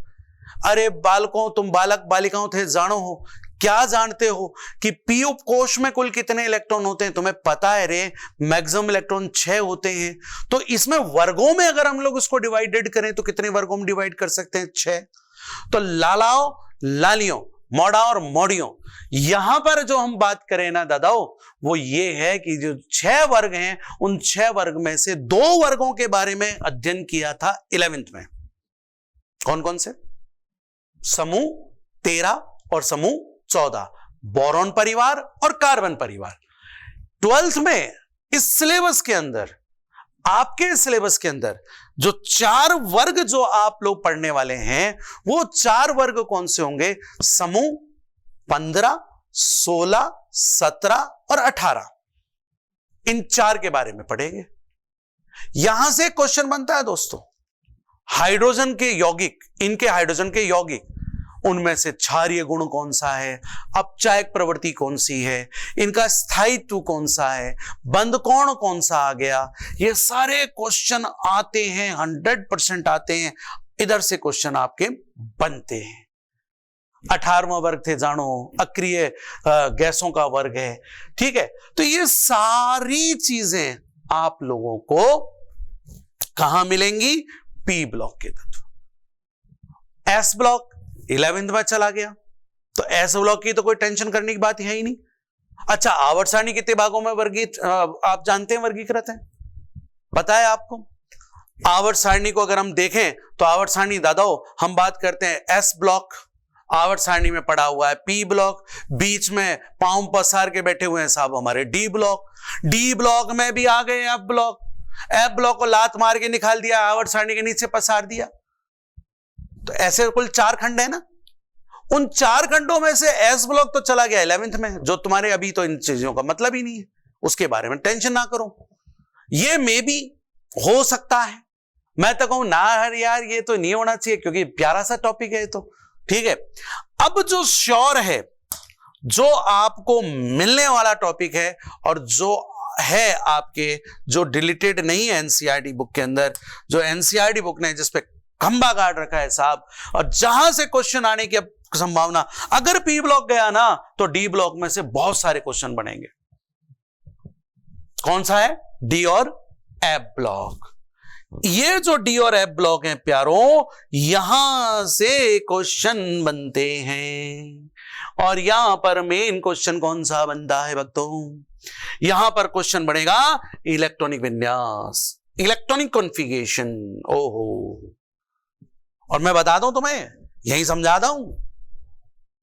अरे बालकों, तुम बालक बालिकाओं थे, जानो हो, क्या जानते हो कि पी उपकोष में कुल कितने इलेक्ट्रॉन होते हैं? तुम्हें पता है रे, मैक्सिमम इलेक्ट्रॉन 6 होते हैं। तो इसमें वर्गों में अगर हम लोग इसको डिवाइडेड करें तो कितने वर्गों में डिवाइड कर सकते हैं? 6। तो लालाओ लालियों, मोड़ा और मोड़ियों, यहां पर जो हम बात करें ना दादाओ, वो ये है कि जो 6 वर्ग हैं, उन 6 वर्ग में से 2 वर्गों के बारे में अध्ययन किया था 11th में। कौन कौन से? समूह 13 और समूह 14, बोरॉन परिवार और कार्बन परिवार। 12th में इस सिलेबस के अंदर, आपके सिलेबस के अंदर जो 4 वर्ग जो आप लोग पढ़ने वाले हैं, वो 4 वर्ग कौन से होंगे? समूह 15, 16, 17 और 18, इन 4 के बारे में पढ़ेंगे। यहां से क्वेश्चन बनता है दोस्तों, हाइड्रोजन के यौगिक, इनके हाइड्रोजन के यौगिक, उनमें से क्षारीय गुण कौन सा है, अपचायक प्रवृत्ति कौन सी है, इनका स्थायित्व कौन सा है, बंध कोण कौन सा आ गया, ये सारे क्वेश्चन आते हैं, 100% आते हैं। इधर से क्वेश्चन आपके बनते हैं। 18वां वर्ग थे जानो, अक्रिय गैसों का वर्ग है, ठीक है। तो ये सारी चीजें आप लोगों को कहां मिलेंगी? पी ब्लॉक के तत्व। एस ब्लॉक 11th में चला गया, तो एस ब्लॉक की तो कोई टेंशन करने की बात है ही नहीं। अच्छा, आवर्त सारणी कितने भागों में आप जानते हैं वर्गीकृत है, पता है आपको? आवर्त सारणी को अगर हम देखें तो आवर्त सारणी दादाओ हम बात करते हैं एस ब्लॉक, आवर्त सारणी में पड़ा हुआ है पी ब्लॉक, बीच में पांव पसार के बैठे हुए हैं साहब हमारे डी ब्लॉक, डी ब्लॉक में भी आ गए एफ ब्लॉक, एफ ब्लॉक को लात मार के निकाल दिया, आवर्त सारणी के नीचे पसार दिया। तो ऐसे कुल 4 खंड है ना, उन 4 खंडों में से एस ब्लॉक तो चला गया 11th में, जो तुम्हारे अभी तो इन चीजों का मतलब ही नहीं है, उसके बारे में टेंशन ना करो। ये मे भी हो सकता है, मैं तो कहूं ना यार ये तो नहीं होना चाहिए, क्योंकि प्यारा सा टॉपिक है तो ठीक है। अब जो श्योर है, जो आपको मिलने वाला टॉपिक है और जो है आपके, जो डिलीटेड नहीं है एनसीईआरटी बुक के अंदर, जो एनसीईआरटी बुक ने जिसपे खंबा गाड़ रखा है साहब, और जहां से क्वेश्चन आने की संभावना, अगर पी ब्लॉक गया ना तो डी ब्लॉक में से बहुत सारे क्वेश्चन बनेंगे। कौन सा है? डी और एफ ब्लॉक। ये जो डी और एफ ब्लॉक है प्यारों, यहां से क्वेश्चन बनते हैं। और यहां पर मेन क्वेश्चन कौन सा बनता है भक्तों? यहां पर क्वेश्चन बनेगा इलेक्ट्रॉनिक विन्यास, इलेक्ट्रॉनिक कॉन्फ़िगरेशन। ओहो, और मैं बता दूं तुम्हें, यही समझाता हूं।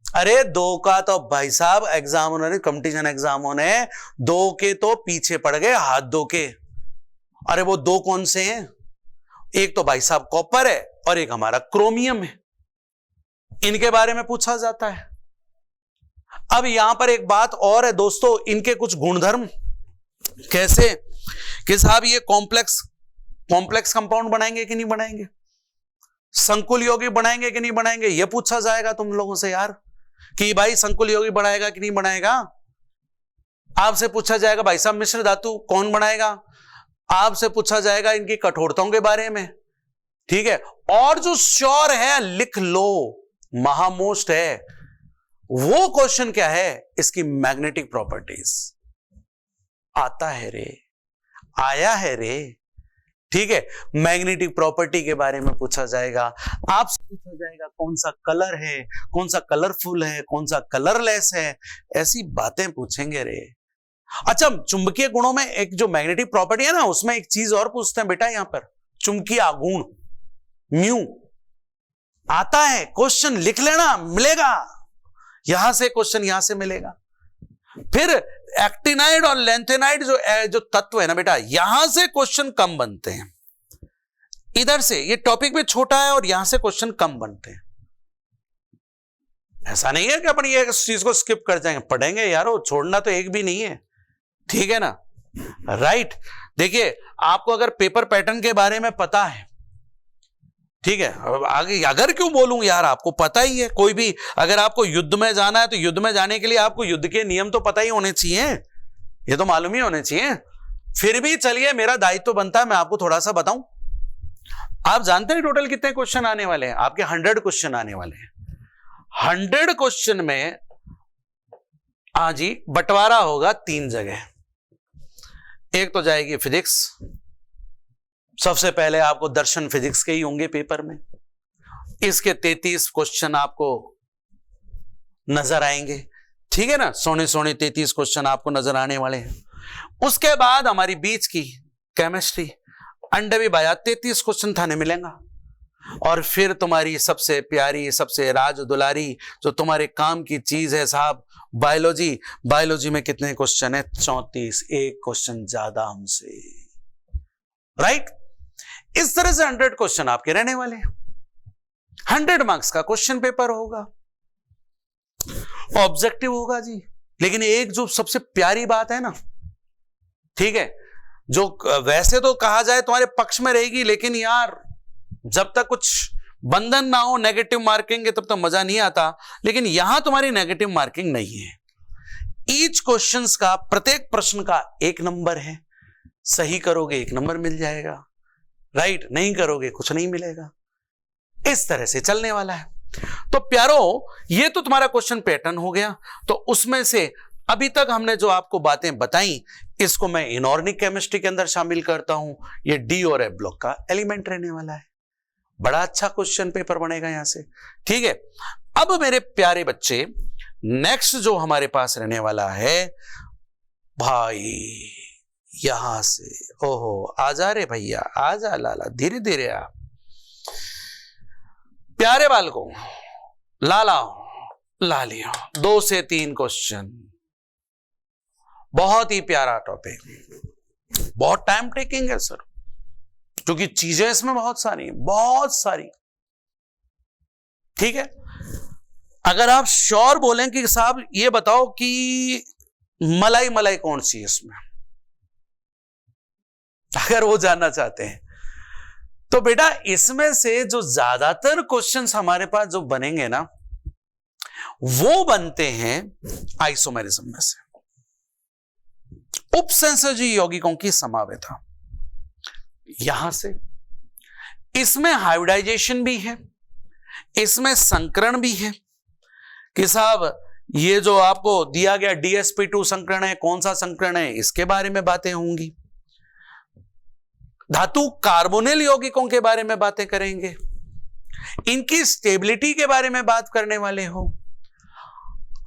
अरे 2 का तो भाई साहब एग्जाम उन्होंने, कंपटीशन एग्जाम होने 2 के तो पीछे पड़ गए हाथ 2 के। अरे वो 2 कौन से हैं? एक तो भाई साहब कॉपर है और एक हमारा क्रोमियम है, इनके बारे में पूछा जाता है। अब यहां पर एक बात और है दोस्तों, इनके कुछ गुणधर्म कैसे कि साहब ये कॉम्प्लेक्स कंपाउंड बनाएंगे कि नहीं बनाएंगे, संकुल यौगिक बनाएंगे कि नहीं बनाएंगे, यह पूछा जाएगा तुम लोगों से यार, कि भाई संकुल यौगिक बनाएगा कि नहीं बनाएगा। आपसे पूछा जाएगा भाई साहब मिश्र धातु कौन बनाएगा, आपसे पूछा जाएगा इनकी कठोरताओं के बारे में, ठीक है। और जो श्योर है लिख लो, महामोस्ट है, वो क्वेश्चन क्या है? इसकी मैग्नेटिक प्रॉपर्टीज। आता है रे, आया है रे, ठीक है। मैग्नेटिक प्रॉपर्टी के बारे में पूछा जाएगा, आपसे पूछा जाएगा कौन सा कलर है, कौन सा कलरफुल है, कौन सा कलरलेस है, ऐसी बातें पूछेंगे रे। अच्छा, चुंबकीय गुणों में एक जो मैग्नेटिक प्रॉपर्टी है ना, उसमें एक चीज और पूछते हैं बेटा, यहां पर चुंबकीय आघूर्ण म्यू आता है, क्वेश्चन लिख लेना, मिलेगा यहां से क्वेश्चन, यहां से मिलेगा। फिर एक्टिनाइड और लेंथेनाइड जो तत्व है ना बेटा, यहां से क्वेश्चन कम बनते हैं, इधर से ये टॉपिक भी छोटा है और यहां से क्वेश्चन कम बनते हैं। ऐसा नहीं है कि अपन ये चीज को स्किप कर जाएंगे, पढ़ेंगे यारो, छोड़ना तो एक भी नहीं है, ठीक है ना, राइट। देखिए आपको अगर पेपर पैटर्न के बारे में पता है, ठीक है, आगे अगर क्यों बोलूं यार, आपको पता ही है, कोई भी अगर आपको युद्ध में जाना है तो युद्ध में जाने के लिए आपको युद्ध के नियम तो पता ही होने चाहिए, ये तो मालूम ही होने चाहिए। फिर भी चलिए मेरा दायित्व बनता है मैं आपको थोड़ा सा बताऊं। आप जानते हैं टोटल कितने क्वेश्चन आने वाले हैं? आपके 100 क्वेश्चन आने वाले हैं। 100 क्वेश्चन में आज ही बंटवारा होगा 3 जगह। एक तो जाएगी फिजिक्स, सबसे पहले आपको दर्शन फिजिक्स के ही होंगे पेपर में, इसके 33 क्वेश्चन आपको नजर आएंगे, ठीक है ना, सोने 33 क्वेश्चन आपको नजर आने वाले हैं। उसके बाद हमारी बीच की केमिस्ट्री, अंडवी बाया 33 क्वेश्चन थाने मिलेगा। और फिर तुम्हारी सबसे प्यारी, सबसे राज दुलारी, जो तुम्हारे काम की चीज है साहब, बायोलॉजी। बायोलॉजी में कितने क्वेश्चन है? 34, एक क्वेश्चन ज्यादा हमसे, राइट। इस तरह से 100 क्वेश्चन आपके रहने वाले हैं। 100 मार्क्स का क्वेश्चन पेपर होगा, ऑब्जेक्टिव होगा जी। लेकिन एक जो सबसे प्यारी बात है ना, ठीक है, जो वैसे तो कहा जाए तुम्हारे पक्ष में रहेगी, लेकिन यार जब तक कुछ बंधन ना हो नेगेटिव मार्किंग के, तब तक मजा नहीं आता। लेकिन यहां तुम्हारी नेगेटिव मार्किंग नहीं है। ईच क्वेश्चंस का, प्रत्येक प्रश्न का 1 नंबर है। सही करोगे 1 नंबर मिल जाएगा, राइट, नहीं करोगे कुछ नहीं मिलेगा। इस तरह से चलने वाला है। तो प्यारो, ये तो तुम्हारा क्वेश्चन पैटर्न हो गया। तो उसमें से अभी तक हमने जो आपको बातें बताई, इसको मैं इनऑर्गेनिक केमिस्ट्री के अंदर शामिल करता हूं। ये डी और एफ ब्लॉक का एलिमेंट रहने वाला है। बड़ा अच्छा क्वेश्चन पेपर बनेगा यहां से, ठीक है। अब मेरे प्यारे बच्चे, नेक्स्ट जो हमारे पास रहने वाला है भाई, यहां से, ओहो आजा रे भैया, आजा लाला, धीरे धीरे आ। प्यारे बालकों, लाला ला लिया 2 से 3 क्वेश्चन। बहुत ही प्यारा टॉपिक, बहुत टाइम टेकिंग है सर, क्योंकि चीजें इसमें बहुत सारी, ठीक है। अगर आप श्योर बोलें कि साहब ये बताओ कि मलाई मलाई कौन सी है इसमें, अगर वो जानना चाहते हैं तो बेटा इसमें से जो ज्यादातर क्वेश्चंस हमारे पास जो बनेंगे ना वो बनते हैं आइसोमेरिज्म में से, उपसंयोजी यौगिकों की समावेता। यहां से इसमें हाइब्रिडाइजेशन भी है, इसमें संकरण भी है कि साहब ये जो आपको दिया गया DsP2 संकरण है, कौन सा संकरण है, इसके बारे में बातें होंगी। धातु कार्बोनिल यौगिकों के बारे में बातें करेंगे, इनकी स्टेबिलिटी के बारे में बात करने वाले हो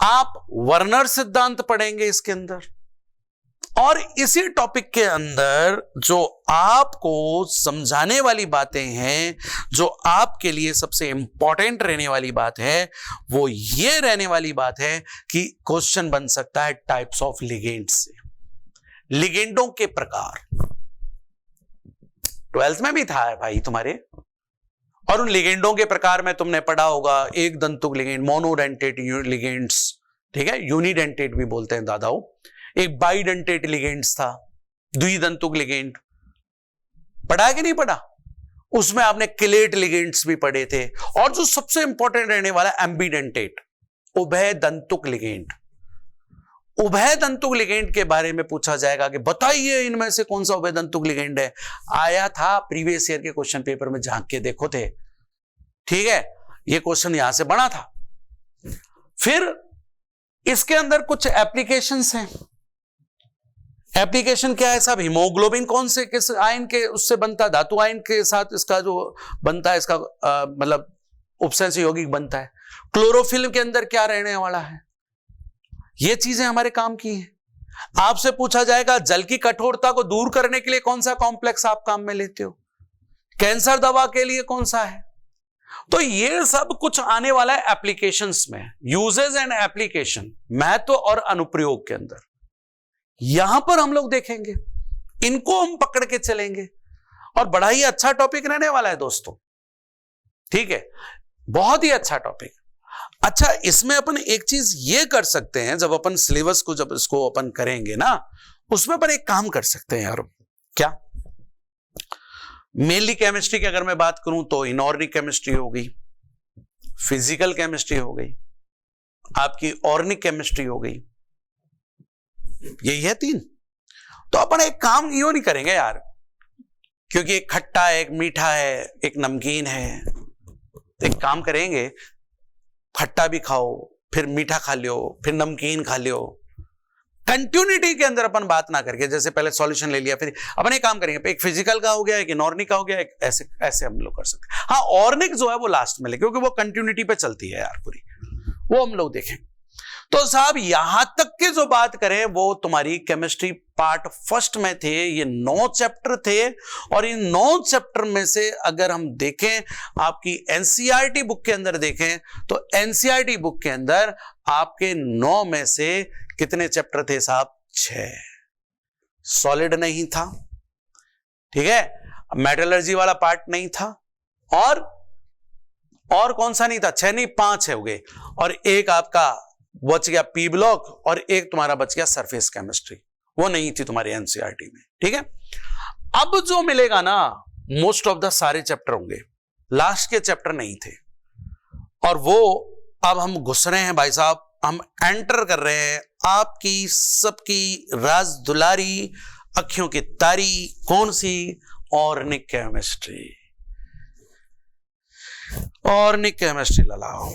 आप। वर्नर सिद्धांत पढ़ेंगे इसके अंदर, और इसी टॉपिक के अंदर जो आपको समझाने वाली बातें हैं, जो आपके लिए सबसे इंपॉर्टेंट रहने वाली बात है, वो ये रहने वाली बात है कि क्वेश्चन बन सकता है टाइप्स ऑफ लिगेंड्स से, लिगेंडों के प्रकार। 12th में भी था भाई तुम्हारे, और उन लिगेंडों के प्रकार में तुमने पढ़ा होगा, एक दंतुक लिगेंड, मोनोडेंटेट लिगेंड्स, ठीक है, यूनिडेंटेट भी बोलते हैं दादाओं, एक बाइडेंटेट लिगेंड्स था, द्विदंतुक लिगेंड पढ़ा है कि नहीं पढ़ा? उसमें आपने किलेट लिगेंड्स भी पढ़े थे, और जो सबसे इंपॉर्टेंट रहने वाला एम्बीडेंटेट, उभय दंतुक लिगेंड। उभय दंतुक लिगेंड के बारे में पूछा जाएगा कि बताइए इनमें से कौन सा उभय दंतुक लिगेंड है। आया था प्रीवियस ईयर के क्वेश्चन पेपर में, झांक के देखो थे, ठीक है, ये क्वेश्चन यहां से बना था। फिर इसके अंदर कुछ एप्लीकेशंस हैं। एप्लीकेशन क्या है साहब? हीमोग्लोबिन कौन से किस आयन के उससे बनता है, धातु आयन के साथ इसका जो बनता है, इसका मतलब उपसंयोजी यौगिक बनता है। क्लोरोफिल के अंदर क्या रहने वाला है, ये चीजें हमारे काम की हैं। आपसे पूछा जाएगा जल की कठोरता को दूर करने के लिए कौन सा कॉम्प्लेक्स आप काम में लेते हो, कैंसर दवा के लिए कौन सा है। तो ये सब कुछ आने वाला है एप्लीकेशंस में, यूजेस एंड एप्लीकेशन, महत्व और अनुप्रयोग के अंदर। यहां पर हम लोग देखेंगे, इनको हम पकड़ के चलेंगे, और बड़ा ही अच्छा टॉपिक रहने वाला है दोस्तों, ठीक है, बहुत ही अच्छा टॉपिक। अच्छा, इसमें अपन एक चीज ये कर सकते हैं, जब अपन सिलेबस को जब इसको अपन करेंगे ना, उसमें अपन एक काम कर सकते हैं यार। क्या? मेनली केमिस्ट्री की अगर मैं बात करूं तो इनऑर्गेनिक केमिस्ट्री हो गई, फिजिकल केमिस्ट्री हो गई, आपकी ऑर्गेनिक केमिस्ट्री हो गई, यही है 3। तो अपन एक काम यूं नहीं करेंगे यार, क्योंकि एक खट्टा है, एक मीठा है, एक नमकीन है। तो एक काम करेंगे, खट्टा भी खाओ, फिर मीठा खा लियो, फिर नमकीन खा लियो। कंटिन्यूटी के अंदर अपन बात ना करके, जैसे पहले सॉल्यूशन ले लिया, फिर अपन एक काम करेंगे, एक फिजिकल का हो गया, एक इनऑर्गेनिक का हो गया, एक ऐसे ऐसे हम लोग कर सकते हैं। हाँ, ऑर्गेनिक जो है वो लास्ट में ले, क्योंकि वो कंटिन्यूटी पे चलती है यार पूरी, वो हम लोग देखें। तो साहब यहां तक के जो बात करें वो तुम्हारी केमिस्ट्री पार्ट फर्स्ट में थे, ये 9 चैप्टर थे, और इन 9 चैप्टर में से अगर हम देखें, आपकी एनसीईआरटी बुक के अंदर देखें, तो एनसीईआरटी बुक के अंदर आपके 9 में से कितने चैप्टर थे साहब? 6। सॉलिड नहीं था, ठीक है, मेटलर्जी वाला पार्ट नहीं था, और कौन सा नहीं था? 6 नहीं, 5 हो गए, और एक आपका बच गया पी ब्लॉक, और एक तुम्हारा बच गया सरफेस केमिस्ट्री, वो नहीं थी तुम्हारी एनसीईआरटी में, ठीक है। अब जो मिलेगा ना, मोस्ट ऑफ द सारे चैप्टर होंगे, लास्ट के चैप्टर नहीं थे, और वो अब हम घुस रहे हैं भाई साहब, हम एंटर कर रहे हैं आपकी सबकी राज दुलारी अखियों की तारी, कौन सी? Organic chemistry. ऑर्गेनिक केमिस्ट्री लाओ।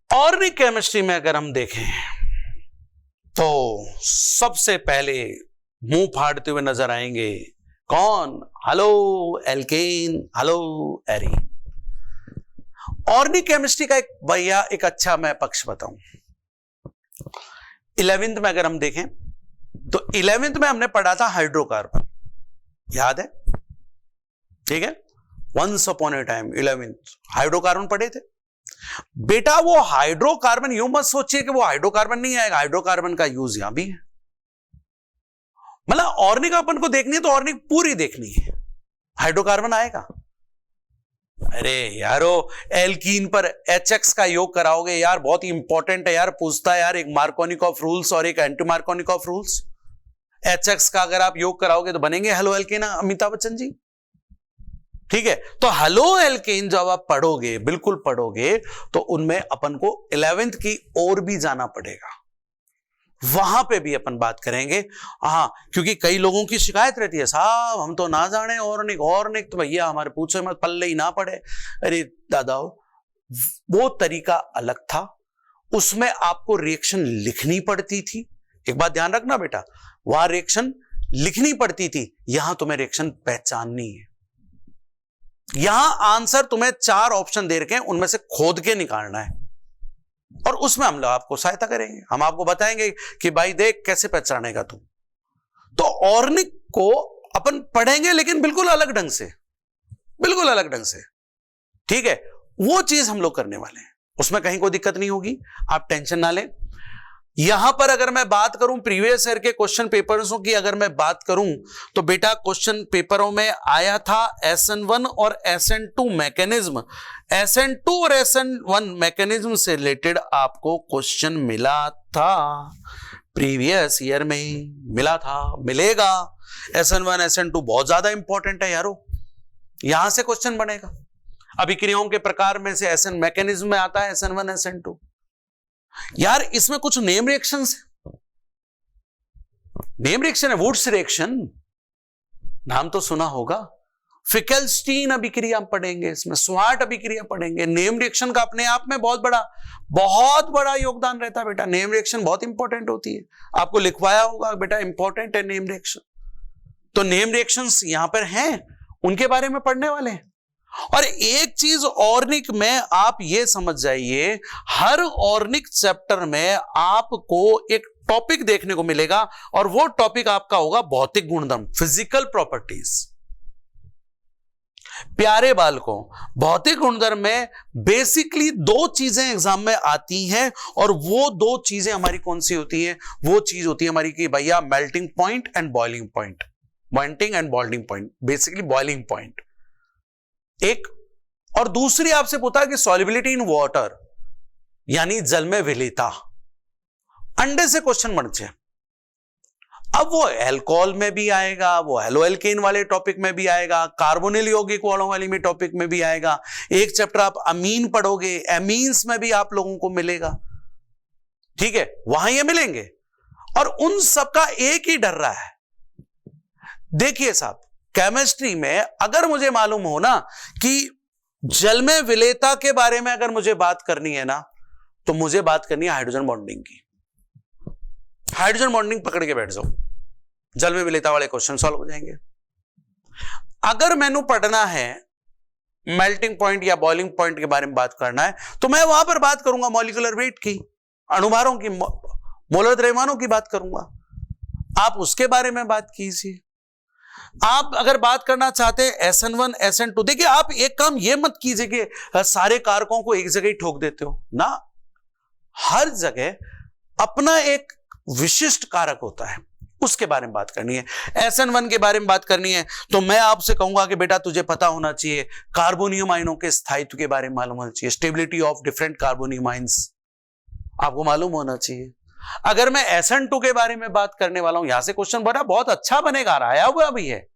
ऑर्गेनिक केमिस्ट्री में अगर हम देखें तो सबसे पहले मुंह फाड़ते हुए नजर आएंगे कौन? Halo alkane, hello arene. Organic chemistry का एक भैया एक अच्छा मैं पक्ष बताऊं। 11th में अगर हम देखें तो 11th में हमने पढ़ा था हाइड्रोकार्बन, याद है? ठीक है, once upon a time 11th hydrocarbon पढ़े थे बेटा। वो हाइड्रोकार्बन यूं मत सोचिए कि वो हाइड्रोकार्बन नहीं आएगा, हाइड्रोकार्बन का यूज यहां भी है। मतलब ऑर्गेनिक अपन को देखनी है तो ऑर्गेनिक पूरी देखनी है, हाइड्रोकार्बन आएगा। अरे यारो, एल्कीन पर HX का योग कराओगे यार, बहुत ही इंपॉर्टेंट है यार, पूछता है यार एक मार्कोनिकॉफ रूल्स और एक एंटी मार्कोनिकॉफ रूल्स। HX का अगर आप योग कराओगे तो बनेंगे हेलो एल्केन अमिताभ बच्चन जी। ठीक है, तो हेलो एल्केन जब आप पढ़ोगे, बिल्कुल पढ़ोगे, तो उनमें अपन को 11th की ओर भी जाना पड़ेगा, वहां पे भी अपन बात करेंगे। हाँ, क्योंकि कई लोगों की शिकायत रहती है, साहब हम तो ना जाने ऑर्निक तो भैया हमारे पूछे मत, पल्ले ही ना पड़े। अरे दादाओ, वो तरीका अलग था, उसमें आपको रिएक्शन लिखनी पड़ती थी। एक बात ध्यान रखना बेटा, वहां रिएक्शन लिखनी पड़ती थी, यहां तुम्हें रिएक्शन पहचाननी है। यहां आंसर तुम्हें 4 ऑप्शन दे रखे हैं, उनमें से खोद के निकालना है, और उसमें हम लोग आपको सहायता करेंगे। हम आपको बताएंगे कि भाई देख कैसे पहचानेगा तू। तो ऑर्निक को अपन पढ़ेंगे, लेकिन बिल्कुल अलग ढंग से, बिल्कुल अलग ढंग से। ठीक है, वो चीज हम लोग करने वाले हैं, उसमें कहीं कोई दिक्कत नहीं होगी, आप टेंशन ना लें। यहां पर अगर मैं बात करूं प्रीवियस ईयर के क्वेश्चन पेपर्सों की, अगर मैं बात करूं तो बेटा क्वेश्चन पेपरों में आया था SN1 और SN2 मैकेनिज्म। SN2 और SN1 मैकेनिज्म से रिलेटेड आपको क्वेश्चन मिला था, प्रीवियस ईयर में मिला था, मिलेगा। SN1 SN2 बहुत ज्यादा इंपॉर्टेंट है यारो, यहां से क्वेश्चन बनेगा। अभिक्रियाओं के प्रकार में से SN मैकेनिज्म में आता है SN1 SN2। यार इसमें कुछ नेम रिएक्शंस है, नेम रिएक्शन है, वुड्स रिएक्शन, नाम तो सुना होगा। फिकेल्स्टीन अभिक्रिया पढ़ेंगे, इसमें स्वार्ट अभिक्रिया पढ़ेंगे। नेम रिएक्शन का अपने आप में बहुत बड़ा योगदान रहता है बेटा, नेम रिएक्शन बहुत इंपॉर्टेंट होती है, आपको लिखवाया होगा बेटा, इंपॉर्टेंट है नेम रिएक्शन। तो नेम रिएक्शंस यहां पर हैं, उनके बारे में पढ़ने वाले हैं। और एक चीज ऑर्निक में आप ये समझ जाइए, हर ऑर्निक चैप्टर में आपको एक टॉपिक देखने को मिलेगा, और वो टॉपिक आपका होगा भौतिक गुणधर्म, फिजिकल प्रॉपर्टीज। प्यारे बालकों, भौतिक गुणधर्म में बेसिकली 2 चीजें एग्जाम में आती हैं, और वो 2 चीजें हमारी कौन सी होती हैं? वो चीज होती है हमारी कि भैया melting point and boiling point, melting and boiling point, basically boiling point एक, और दूसरी आपसे पूछा कि सॉल्युबिलिटी इन वाटर, यानी जल में विलेयता। अंडे से क्वेश्चन बनते हैं, अब वो अल्कोहल में भी आएगा, वो हेलो एल्केन वाले टॉपिक में भी आएगा, कार्बोनिल यौगिक वालों वाली में टॉपिक में भी आएगा। एक चैप्टर आप अमीन पढ़ोगे, एमीन्स में भी आप लोगों को मिलेगा। ठीक है, वहां ये मिलेंगे, और उन सबका एक ही डर रहा है। देखिए साहब, केमिस्ट्री में अगर मुझे मालूम हो ना कि जल में विलेयता के बारे में अगर मुझे बात करनी है ना, तो मुझे बात करनी है हाइड्रोजन बॉन्डिंग की। हाइड्रोजन बॉन्डिंग पकड़ के बैठ जाओ, जल में विलेयता वाले क्वेश्चन सॉल्व हो जाएंगे। अगर मैंने पढ़ना है मेल्टिंग पॉइंट या बॉइलिंग पॉइंट के बारे में बात करना है, तो मैं वहां पर बात करूंगा मॉलिक्यूलर वेट की, अणुभारों की, मोलर द्रव्यमानों की बात करूंगा। आप उसके बारे में बात कीजिए। आप अगर बात करना चाहते हैं SN1 SN2, देखिए आप एक काम ये मत कीजिए कि सारे कारकों को एक जगह ही ठोक देते हो ना, हर जगह अपना एक विशिष्ट कारक होता है, उसके बारे में बात करनी है। SN1 के बारे में बात करनी है तो मैं आपसे कहूंगा कि बेटा तुझे पता होना चाहिए कार्बोनियम आयनों के स्थायित्व के बारे में मालूम होना चाहिए, stability of different carbonium ions आपको मालूम होना चाहिए। अगर मैं SN2 के बारे में बात करने वाला हूं, यहां से क्वेश्चन बना बहुत अच्छा बनेगा, आया हुआ भी है।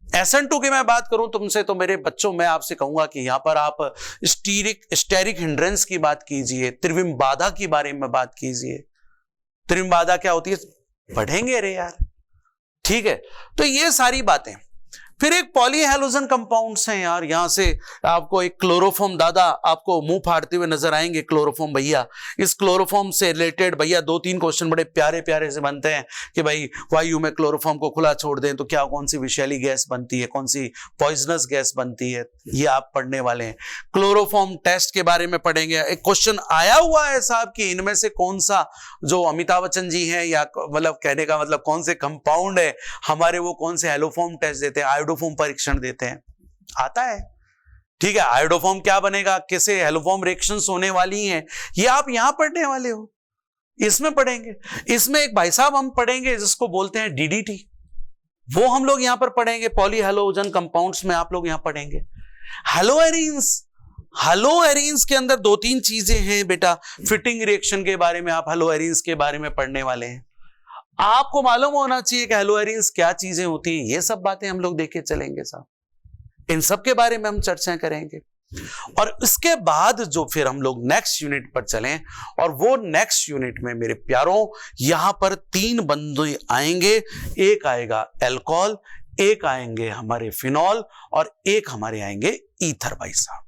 SN2 की मैं बात करूं तुमसे, तो मेरे बच्चों मैं आपसे कहूंगा कि यहां पर आप स्टेरिक हिंड्रेंस की बात कीजिए, त्रिविम बाधा के बारे में बात कीजिए। त्रिविम बाधा क्या होती है पढ़ेंगे रे यार, ठीक है। तो ये सारी बातें, फिर एक पॉलीहेलोजन कंपाउंड्स हैं यार, यहां से आपको एक क्लोरोफॉर्म, दादा आपको मुंह फाड़ते हुए नजर आएंगे क्लोरोफॉर्म भैया। इस क्लोरोफॉर्म से रिलेटेड भैया 2-3 क्वेश्चन बड़े प्यारे प्यारे से बनते हैं कि भाई वायु में क्लोरोफॉर्म को खुला छोड़ दें तो क्या कौन सी विषैली गैस बनती है, कौन सी पॉइजनस गैस बनती है, ये आप पढ़ने वाले हैं। क्लोरोफॉर्म टेस्ट के बारे में पढ़ेंगे। एक क्वेश्चन आया हुआ है साहब कि इनमें से कौन सा जो अमिताभ बच्चन जी हैं, या मतलब कहने का मतलब कौन से कंपाउंड है हमारे, वो कौन से हेलोफॉर्म टेस्ट देते हैं, आयोडोफॉर्म परीक्षण देते हैं, आता है। ठीक है, आयोडोफॉर्म क्या बनेगा, कैसे हेलोफॉर्म रिएक्शंस होने वाली हैं, ये आप यहां पढ़ने वाले हो, इसमें पढ़ेंगे। इसमें एक भाई साहब हम पढ़ेंगे जिसको बोलते हैं DDT, वो हम लोग यहां पर पढ़ेंगे। पॉलीहेलोजन कंपाउंड्स में आप लोग यहां पढ़ेंगे। हेलोएरिन्स, हेलोएरिन्स के अंदर 2-3 चीजें हैं बेटा। फिटिंग रिएक्शन के बारे में आप हेलोएरिन्स के बारे में पढ़ने वाले हैं। आपको मालूम होना चाहिए कि हेलोएरिन्स क्या चीजें होती हैं। ये सब बातें हम लोग देखे चलेंगे साहब, इन सब के बारे में हम चर्चा करेंगे। और इसके बाद जो फिर हम लोग नेक्स्ट यूनिट पर चलें, और वो नेक्स्ट यूनिट में मेरे प्यारों यहां पर 3 बंदे आएंगे। एक आएगा अल्कोहल, एक आएंगे हमारे फिनॉल, और एक हमारे आएंगे ईथर भाई साहब।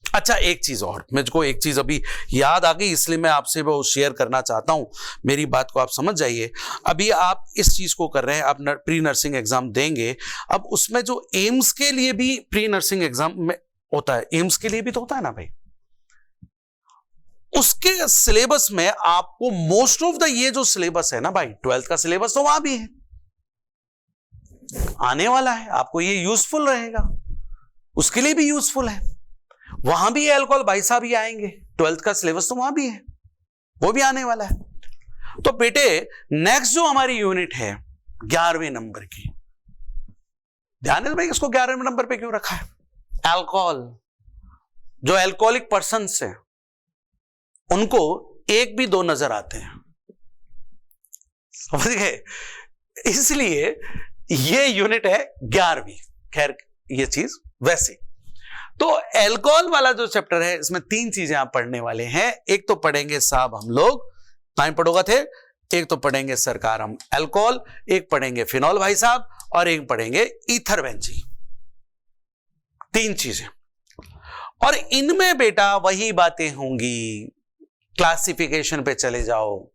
अच्छा, एक चीज और, मुझको एक चीज अभी याद आ गई, इसलिए मैं आपसे वो शेयर करना चाहता हूं। मेरी बात को आप समझ जाइए। अभी आप इस चीज को कर रहे हैं, आप प्री नर्सिंग एग्जाम देंगे। अब उसमें जो एम्स के लिए भी प्री नर्सिंग एग्जाम में होता है, एम्स के लिए भी तो होता है ना भाई, उसके सिलेबस में आपको मोस्ट ऑफ द ये जो सिलेबस है ना भाई, 12th का सिलेबस तो वहां भी है, आने वाला है, आपको ये यूजफुल रहेगा, उसके लिए भी यूजफुल है। वहां भी अल्कोहल भाई साहब ही आएंगे, 12th का सिलेबस तो वहां भी है, वो भी आने वाला है। तो बेटे नेक्स्ट जो हमारी यूनिट है 11वें नंबर की, ध्यान है भाई, इसको 11वें नंबर पे क्यों रखा है? अल्कोहल, जो अल्कोहलिक पर्सन है उनको 1 भी 2 नजर आते हैं, समझ गए? इसलिए ये यूनिट है 11वीं। खैर ये चीज वैसे तो अल्कोहल वाला जो चैप्टर है, इसमें 3 चीजें आप पढ़ने वाले हैं। एक तो पढ़ेंगे साहब हम लोग, टाइम पढ़ोगा थे, एक तो पढ़ेंगे सरकार हम अल्कोहल, एक पढ़ेंगे फिनॉल भाई साहब, और एक पढ़ेंगे ईथर बेंजीन। 3 चीजें, और इनमें बेटा वही बातें होंगी। क्लासिफिकेशन पे चले जाओ,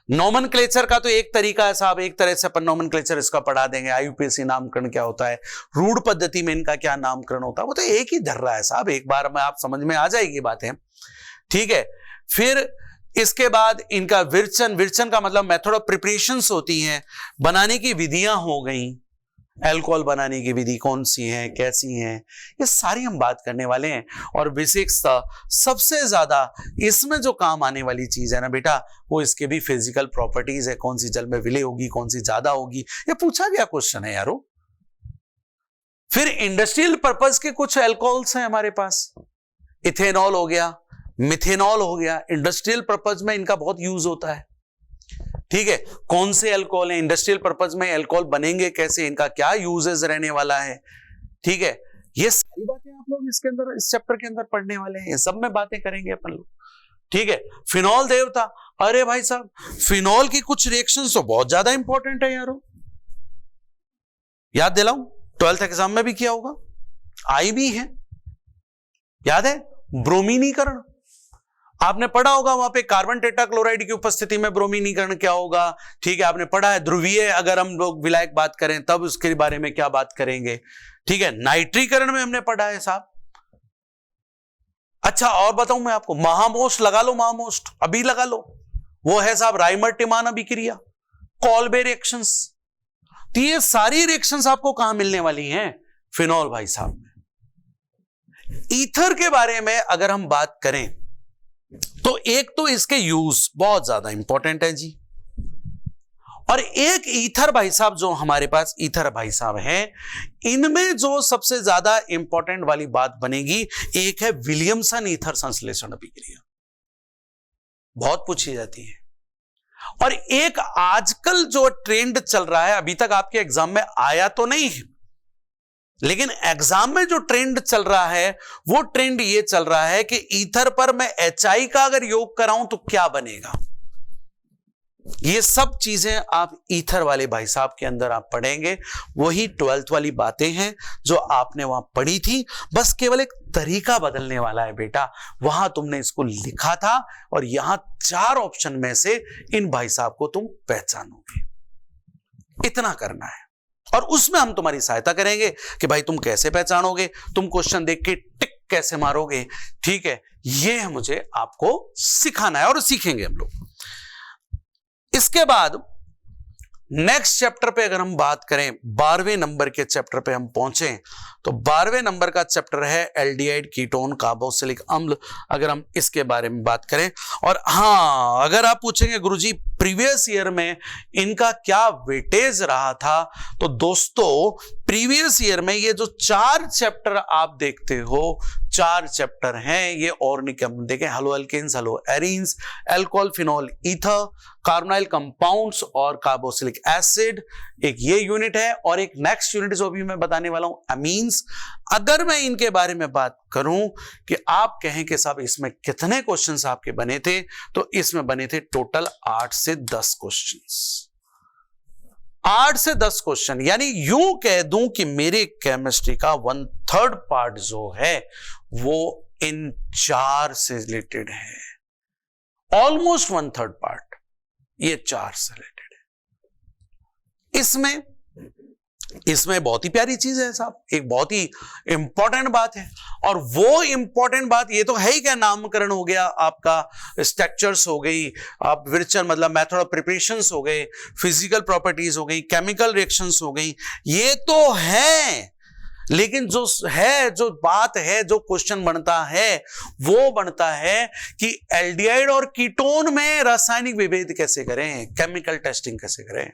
नोमेनक्लेचर का तो एक तरीका है साहब, एक तरह से अपन नोमेनक्लेचर इसका पढ़ा देंगे। आईयूपीएसी नामकरण क्या होता है, रूढ़ पद्धति में इनका क्या नामकरण होता है, वो तो एक ही धर रहा है साहब, एक बार में आप समझ में आ जाएगी बातें, ठीक है। फिर इसके बाद इनका विरचन, विरचन का मतलब मेथड ऑफ प्रिपरेशंस होती हैं, बनाने की विधियां हो गई, अल्कोहल बनाने की विधि कौन सी है, कैसी है, ये सारी हम बात करने वाले हैं। और विशेषतः सबसे ज्यादा इसमें जो काम आने वाली चीज है ना बेटा, वो इसके भी फिजिकल प्रॉपर्टीज है, कौन सी जल में विलय होगी, कौन सी ज्यादा होगी, ये पूछा गया क्वेश्चन है यारो। फिर इंडस्ट्रियल पर्पज के कुछ अल्कोहल्स हैं हमारे पास, इथेनॉल हो गया, मिथेनॉल हो गया, इंडस्ट्रियल पर्पज में इनका बहुत यूज होता है, ठीक है। कौन से अल्कोहल है, इंडस्ट्रियल पर्पज में अल्कोहल बनेंगे कैसे, इनका क्या यूजेस रहने वाला है, ठीक है। ये सारी बातें आप लोग इसके अंदर, इस चैप्टर के अंदर पढ़ने वाले हैं, सब में बातें करेंगे अपन लोग, ठीक है। फिनॉल देवता, अरे भाई साहब फिनॉल की कुछ रिएक्शंस तो बहुत ज्यादा इंपॉर्टेंट है यारो, याद दिलाऊं, 12th एग्जाम में भी किया होगा, आई भी है, याद है, ब्रोमीनीकरण आपने पढ़ा होगा, वहां पे कार्बन टेट्राक्लोराइड की उपस्थिति में ब्रोमीनीकरण क्या होगा, ठीक है, आपने पढ़ा है। ध्रुवीय अगर हम लोग विलायक बात करें तब उसके बारे में क्या बात करेंगे, ठीक है। नाइट्रीकरण में हमने पढ़ा है साहब। अच्छा और बताऊं मैं आपको, महामोस्ट लगा लो, महामोस्ट अभी लगा लो, वो है साहब राइमर-टिमान अभिक्रिया, कॉल्बे रिएक्शंस। तो ये सारी रिएक्शंस आपको कहां मिलने वाली हैं, फिनॉल भाई साहब में। ईथर के बारे में अगर हम बात करें तो एक तो इसके यूज बहुत ज्यादा इंपॉर्टेंट है जी, और एक ईथर भाई साहब जो हमारे पास ईथर भाई साहब हैं, इनमें जो सबसे ज्यादा इंपॉर्टेंट वाली बात बनेगी, एक है विलियमसन ईथर संश्लेषण अभिक्रिया, बहुत पूछी जाती है। और एक आजकल जो ट्रेंड चल रहा है, अभी तक आपके एग्जाम में आया तो नहीं है, लेकिन एग्जाम में जो ट्रेंड चल रहा है वो ट्रेंड ये चल रहा है कि ईथर पर मैं HI का अगर योग कराऊं तो क्या बनेगा। ये सब चीजें आप ईथर वाले भाई साहब के अंदर आप पढ़ेंगे, वही 12th वाली बातें हैं जो आपने वहां पढ़ी थी, बस केवल एक तरीका बदलने वाला है बेटा। वहां तुमने इसको लिखा था और यहां 4 ऑप्शन में से इन भाई साहब को तुम पहचानोगे, इतना करना है। और उसमें हम तुम्हारी सहायता करेंगे कि भाई तुम कैसे पहचानोगे, तुम क्वेश्चन देख के टिक कैसे मारोगे, ठीक है, ये मुझे आपको सिखाना है और सीखेंगे हम लोग। इसके बाद नेक्स्ट चैप्टर पे अगर हम बात करें, 12वें नंबर के चैप्टर पे हम पहुंचे, तो 12वें नंबर का चैप्टर है एल्डिहाइड कीटोन कार्बोक्सिलिक अम्ल। अगर हम इसके बारे में बात करें, और हां अगर आप पूछेंगे गुरुजी प्रीवियस ईयर में इनका क्या वेटेज रहा था। तो दोस्तों प्रीवियस ईयर में ये जो 4 चैप्टर आप देखते हो, 4 चैप्टर हैं ये ऑर्गेनिक एसिड देखें, halo alkanes, halo arenes, alcohol, phenol, ether, carbonyl compounds और कार्बोक्सिलिक एसिड, एक ये यूनिट है और एक नेक्स्ट यूनिट जो अभी मैं बताने वाला हूं अमीन्स। अगर मैं इनके बारे में बात करूं कि आप कहें कि साहब इसमें कितने क्वेश्चंस आपके बने थे, तो इसमें बने थे टोटल 8 से 10 क्वेश्चंस, 8 से 10 क्वेश्चन। यानी यूं कह दूं कि मेरे केमिस्ट्री का 1/3 पार्ट जो है वो इन 4 से रिलेटेड है, ऑलमोस्ट 1/3 पार्ट ये 4 से रिलेटेड है। इसमें बहुत ही प्यारी चीज है साहब, एक बहुत ही इंपॉर्टेंट बात है, और वो इंपॉर्टेंट बात ये तो है ही क्या, नामकरण हो गया आपका, स्ट्रक्चर्स हो गई, आप विर्चन मतलब मेथड ऑफ प्रिपरेशंस हो गए, फिजिकल प्रॉपर्टीज हो गई, केमिकल रिएक्शंस हो गई, ये तो है। लेकिन जो बात है, जो क्वेश्चन बनता है वो बनता है कि एल्डिहाइड और कीटोन में रासायनिक विभेद कैसे करें, केमिकल टेस्टिंग कैसे करें।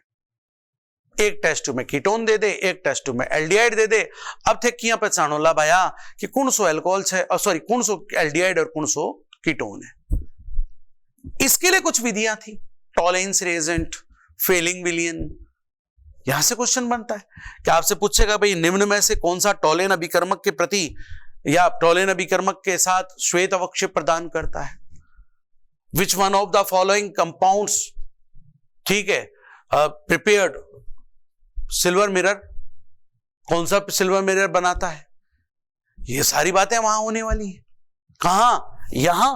एक टेस्ट ट्यूब में कीटोन दे दे, एक टेस्ट ट्यूब में एल्डिहाइड दे दे। अब थे किया पहचानो ला भाया कि कौन सो एल्कोहल है, सॉरी कौन सो एल्डिहाइड और कौन सो कीटोन है। इसके लिए कुछ विधियां थी, टॉलेंस रिएजेंट, फेलिंग विलियन, यहां से क्वेश्चन बनता है कि आपसे पूछेगा भाई निम्न में से कौन सा टॉलेन अभिकर्मक के प्रति या टॉलेन अभिकर्मक के साथ श्वेत अवक्षेप प्रदान करता है। Which one of the following compounds, ठीक है, प्रिपेयर्ड सिल्वर मिरर, कौन सा सिल्वर मिरर बनाता है। ये सारी बातें वहां होने वाली है। कहां, यहां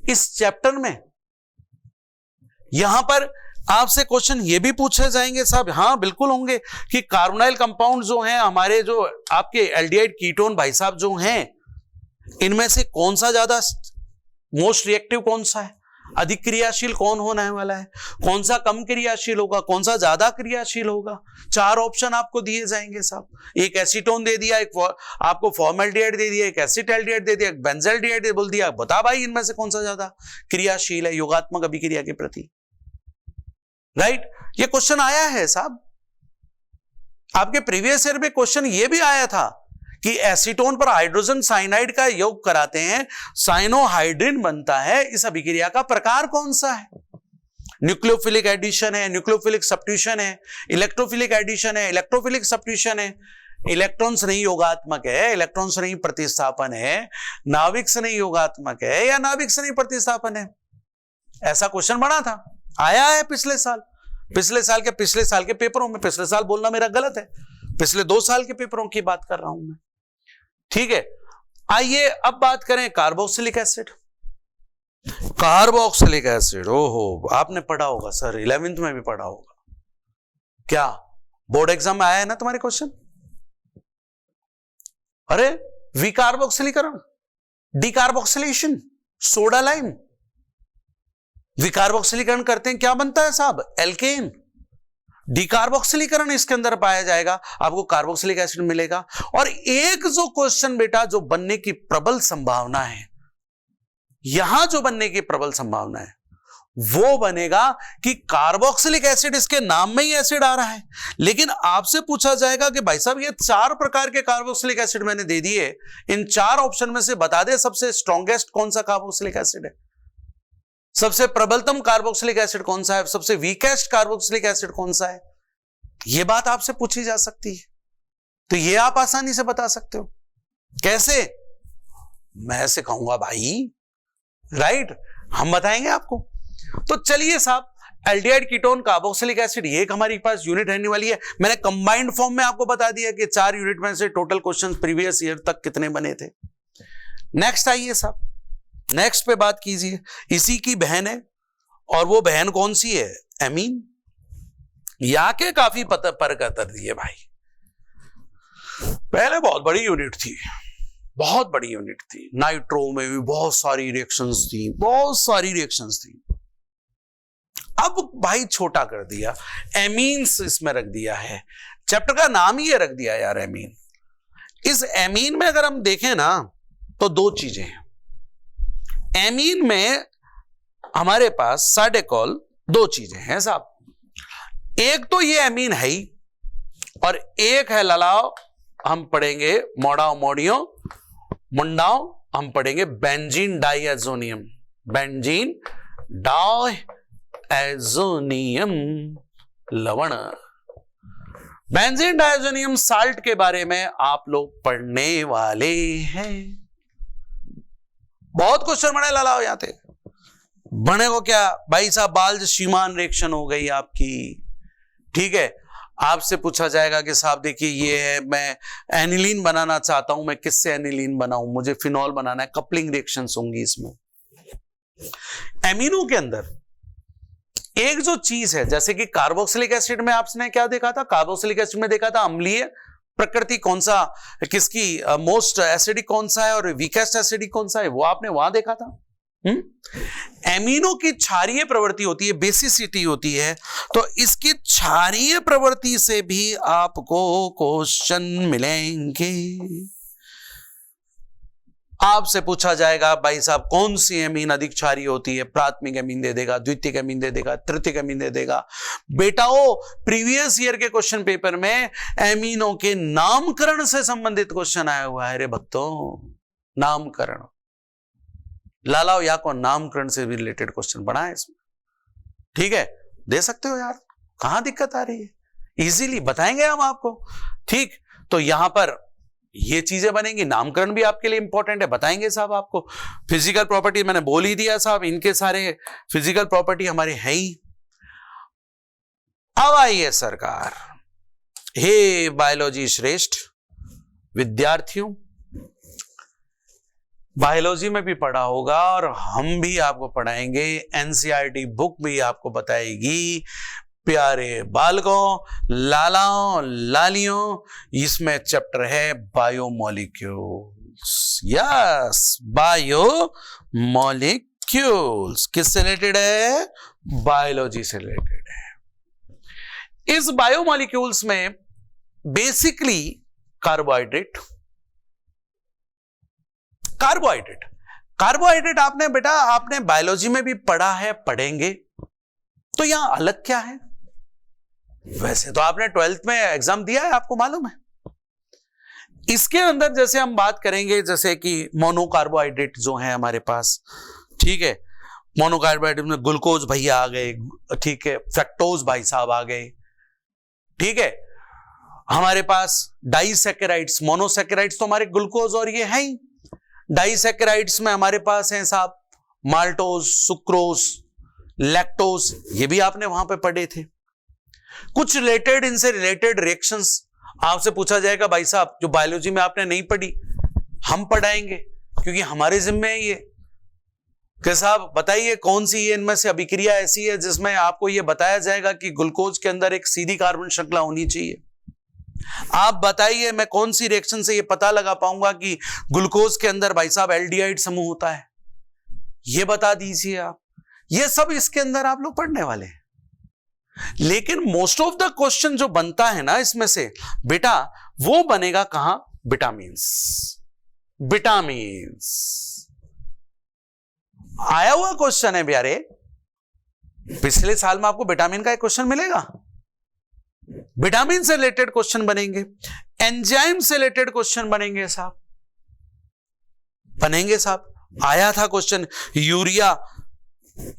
इस चैप्टर में। यहां पर आपसे क्वेश्चन ये भी पूछे जाएंगे साहब, हाँ बिल्कुल होंगे, कि कार्बोनाइल कंपाउंड जो हैं हमारे, जो आपके एल्डिहाइड कीटोन भाई साहब जो हैं, इनमें से कौन सा ज्यादा मोस्ट रिएक्टिव कौन सा है, अधिक क्रियाशील कौन होने वाला है, कौन सा कम क्रियाशील होगा, कौन सा ज्यादा क्रियाशील होगा। 4 ऑप्शन आपको दिए जाएंगे साहब, एक एसीटोन दे दिया, एक आपको फॉर्मल्डिहाइड दे दिया, एक एसिटाल्डिहाइड दे दिया, एक बेंजाल्डिहाइड बोल दिया, बता भाई इनमें से कौन सा ज्यादा क्रियाशील है योगात्मक अभिक्रिया के प्रति। राइट, ये क्वेश्चन आया है साहब। आपके प्रीवियस ईयर में क्वेश्चन ये भी आया था कि एसीटोन पर हाइड्रोजन साइनाइड का योग कराते हैं, साइनोहाइड्रिन बनता है, इस अभिक्रिया का प्रकार कौन सा है। न्यूक्लियोफिलिक एडिशन है, न्यूक्लियोफिलिक सब्स्टिट्यूशन है, इलेक्ट्रोफिलिक एडिशन है, इलेक्ट्रोफिलिक सब्स्टिट्यूशन है, इलेक्ट्रॉन्स नहीं योगात्मक है, इलेक्ट्रॉन्स नहीं प्रतिस्थापन है, नाभिक से नहीं योगात्मक है, या नाभिक से नहीं प्रतिस्थापन है। ऐसा क्वेश्चन बना था, आया है पिछले साल के पेपरों में। पिछले साल बोलना मेरा गलत है, पिछले 2 साल के पेपरों की बात कर रहा हूं मैं, ठीक है। आइए अब बात करें कार्बोक्सिलिक एसिड। कार्बोक्सिलिक एसिड, ओहो आपने पढ़ा होगा सर, 11th में भी पढ़ा होगा, क्या बोर्ड एग्जाम में आया है ना तुम्हारे क्वेश्चन। अरे विकार्बोक्सिलीकरण, डिकार्बोक्सिलेशन, सोडा लाइम, विकार्बोक्सिलीकरण करते हैं, क्या बनता है साहब, एल्केन। डिकार्बोक्सिलीकरण इसके अंदर पाया जाएगा, आपको कार्बोक्सिलिक एसिड मिलेगा। और एक जो क्वेश्चन बेटा जो बनने की प्रबल संभावना है, यहां जो बनने की प्रबल संभावना है वो बनेगा कि कार्बोक्सिलिक एसिड, इसके नाम में ही एसिड आ रहा है, लेकिन आपसे पूछा जाएगा कि भाई साहब ये 4 प्रकार के कार्बोक्सिलिक एसिड मैंने दे दिए, इन 4 ऑप्शन में से बता दे सबसे स्ट्रॉन्गेस्ट कौन सा कार्बोक्सिलिक एसिड है, सबसे प्रबलतम कार्बोक्सिलिक एसिड कौन सा है, सबसे वीकेस्ट कार्बोक्सिलिक एसिड कौन सा है। यह बात आपसे पूछी जा सकती है, तो यह आप आसानी से बता सकते हो। कैसे, मैं सिखाऊंगा भाई, राइट, हम बताएंगे आपको। तो चलिए साहब, एल्डिहाइड कीटोन कार्बोक्सिलिक एसिड, ये एक हमारे पास यूनिट रहने वाली है। मैंने कंबाइंड फॉर्म में आपको बता दिया कि 4 यूनिट में से टोटल क्वेश्चन प्रीवियस ईयर तक कितने बने थे। नेक्स्ट आइए साहब, नेक्स्ट पे बात कीजिए, इसी की बहन है, और वो बहन कौन सी है, एमीन। या के काफी पर कर दिए भाई, पहले बहुत बड़ी यूनिट थी, बहुत बड़ी यूनिट थी, नाइट्रो में भी बहुत सारी रिएक्शंस थी, अब भाई छोटा कर दिया, एमीन्स इसमें रख दिया है, चैप्टर का नाम ही ये रख दिया यार, एमीन। इस एमीन में अगर हम देखें ना तो 2 चीजें हैं। एमीन में हमारे पास साडेकॉल दो चीजें हैं साहब, एक तो ये एमीन है ही, और एक है ललाओ, हम पढ़ेंगे मोडाओ मोडियो मुंडाओ, हम पढ़ेंगे बेंजीन डाइएज़ोनियम, बेंजीन डाइएज़ोनियम लवण। बेंजीन डाइएज़ोनियम साल्ट के बारे में आप लोग पढ़ने वाले हैं। बहुत क्वेश्चन बने लालाओ यहां थे, बने को क्या भाई साहब, बाल्ज शीमान रिएक्शन हो गई आपकी, ठीक है। आपसे पूछा जाएगा कि साहब देखिए ये है, मैं एनिलीन बनाना चाहता हूं, मैं किससे एनिलीन बनाऊं, मुझे फिनॉल बनाना है, कपलिंग रिएक्शंस होंगी इसमें। एमिनो के अंदर एक जो चीज है, जैसे कि कार्बोक्सिलिक एसिड में आपने क्या देखा था, कार्बोक्सिलिक एसिड में देखा था अम्लीय प्रकृति कौन सा, किसकी मोस्ट एसिडिक कौन सा है और वीकेस्ट एसिडिक कौन सा है, वो आपने वहां देखा था। एमिनो की क्षारीय प्रवृत्ति होती है, बेसिसिटी होती है, तो इसकी क्षारीय प्रवृत्ति से भी आपको क्वेश्चन मिलेंगे। आपसे पूछा जाएगा भाई साहब कौन सी एमीन अधिक क्षारीय होती है, प्राथमिक एमीन दे देगा, द्वितीयक एमीन दे देगा, तृतीयक एमीन दे देगा। बेटाओ प्रीवियस ईयर के क्वेश्चन पेपर में एमीनों के नामकरण से संबंधित क्वेश्चन आया हुआ है रे भक्तों, नामकरण। लालाओ या को नामकरण से भी रिलेटेड क्वेश्चन बना है इसमें, ठीक है, दे सकते हो यार, कहां दिक्कत आ रही है, इजीली बताएंगे हम आपको, ठीक। तो यहां पर ये चीजें बनेंगी, नामकरण भी आपके लिए इंपॉर्टेंट है, बताएंगे साहब आपको। फिजिकल प्रॉपर्टी मैंने बोल ही दिया साहब, इनके सारे फिजिकल प्रॉपर्टी हमारे हैं ही। अब आइए सरकार, हे बायोलॉजी श्रेष्ठ विद्यार्थियों, बायोलॉजी में भी पढ़ा होगा और हम भी आपको पढ़ाएंगे, एनसीईआरटी बुक भी आपको बताएगी। प्यारे बालकों, लालाओं, लालियों, इसमें चैप्टर है बायोमोलिक्यूल्स। यस, बायोमोलिक्यूल्स किससे रिलेटेड है, बायोलॉजी से रिलेटेड है। इस बायोमोलिक्यूल्स में बेसिकली कार्बोहाइड्रेट, कार्बोहाइड्रेट, कार्बोहाइड्रेट आपने बेटा आपने बायोलॉजी में भी पढ़ा है, पढ़ेंगे। तो यहां अलग क्या है, वैसे तो आपने 12th में एग्जाम दिया है, आपको मालूम है। इसके अंदर जैसे हम बात करेंगे, जैसे कि मोनोकार्बोहाइड्रेट जो है हमारे पास, ठीक है, मोनोकार्बोहाइड्रेट में ग्लूकोज भैया आ गए, ठीक है, फ्रक्टोज भाई साहब आ गए, ठीक है। हमारे पास डाइसैकेराइड्स, मोनोसैकेराइड्स तो हमारे ग्लूकोज और ये है ही, डाइसैकेराइड्स में हमारे पास हैं साहब माल्टोज, सुक्रोज, लैक्टोज, ये भी आपने वहां पे पढ़े थे। कुछ रिलेटेड, इनसे रिलेटेड रिएक्शंस आपसे पूछा जाएगा भाई साहब, जो बायोलॉजी में आपने नहीं पढ़ी हम पढ़ाएंगे, क्योंकि हमारे जिम्मे है ये कि साहब बताइए कौन सी ये इनमें से अभिक्रिया ऐसी है जिसमें आपको ये बताया जाएगा कि ग्लूकोज के अंदर एक सीधी कार्बन श्रृंखला होनी चाहिए। आप बताइए मैं कौन सी रिएक्शन से ये पता लगा पाऊंगा कि ग्लूकोज के अंदर भाई साहब एल्डिहाइड समूह होता है, ये बता दीजिए आप। ये सब इसके अंदर आप लोग पढ़ने वाले हैं। लेकिन मोस्ट ऑफ द क्वेश्चन जो बनता है ना इसमें से बेटा, वो बनेगा कहां, विटामिन्स। विटामिन्स आया हुआ क्वेश्चन है प्यारे, पिछले साल में आपको विटामिन का एक क्वेश्चन मिलेगा, विटामिन से रिलेटेड क्वेश्चन बनेंगे, एंजाइम से रिलेटेड क्वेश्चन बनेंगे साहब, बनेंगे साहब। आया था क्वेश्चन यूरिया,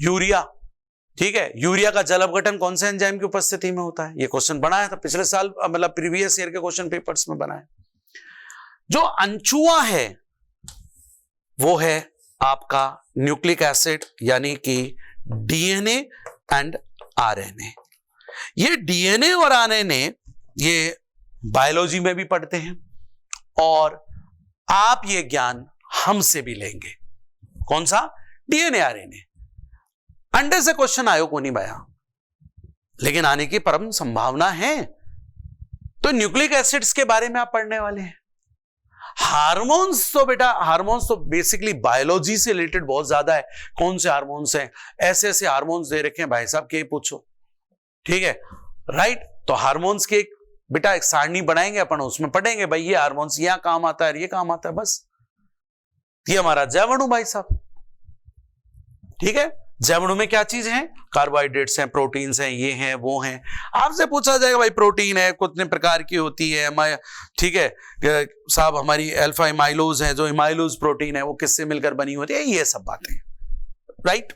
यूरिया, ठीक है, यूरिया का जल अपघटन कौन से एंजाइम की उपस्थिति में होता है, ये क्वेश्चन बनाया था पिछले साल, मतलब प्रीवियस ईयर के क्वेश्चन पेपर्स में बना है। जो अनचुआ है वो है आपका न्यूक्लिक एसिड, यानी कि डीएनए एंड आरएनए। ये डीएनए और आरएनए ये बायोलॉजी में भी पढ़ते हैं और आप ये ज्ञान हमसे भी लेंगे। कौन सा, डीएनए आरएनए। अंडे से क्वेश्चन आयो को नहीं भाया, लेकिन आने की परम संभावना है। तो न्यूक्लिक एसिड्स के बारे में आप पढ़ने वाले हैं। हार्मोन्स तो बेटा, हार्मोन्स तो बेसिकली बायोलॉजी से रिलेटेड बहुत ज्यादा है। कौन से हार्मोन्स हैं, ऐसे ऐसे हार्मोन्स दे रखे हैं भाई साहब के पूछो, ठीक है, राइट। तो हार्मोन्स के बेटा एक सारणी बनाएंगे अपन, उसमें पढ़ेंगे भाई ये हार्मोन्स यहां काम आता है, ये काम आता है, बस ये हमारा जैवणु भाई साहब, ठीक है। जैवणों में क्या चीज है? कार्बोहाइड्रेट्स हैं, प्रोटीन्स हैं, ये हैं वो हैं। आपसे पूछा जाएगा भाई प्रोटीन है कितने प्रकार की होती है, ठीक है साहब, हमारी अल्फा एमाइलोज है, जो एमाइलोज प्रोटीन है वो किससे मिलकर बनी होती है, ये सब बातें, राइट।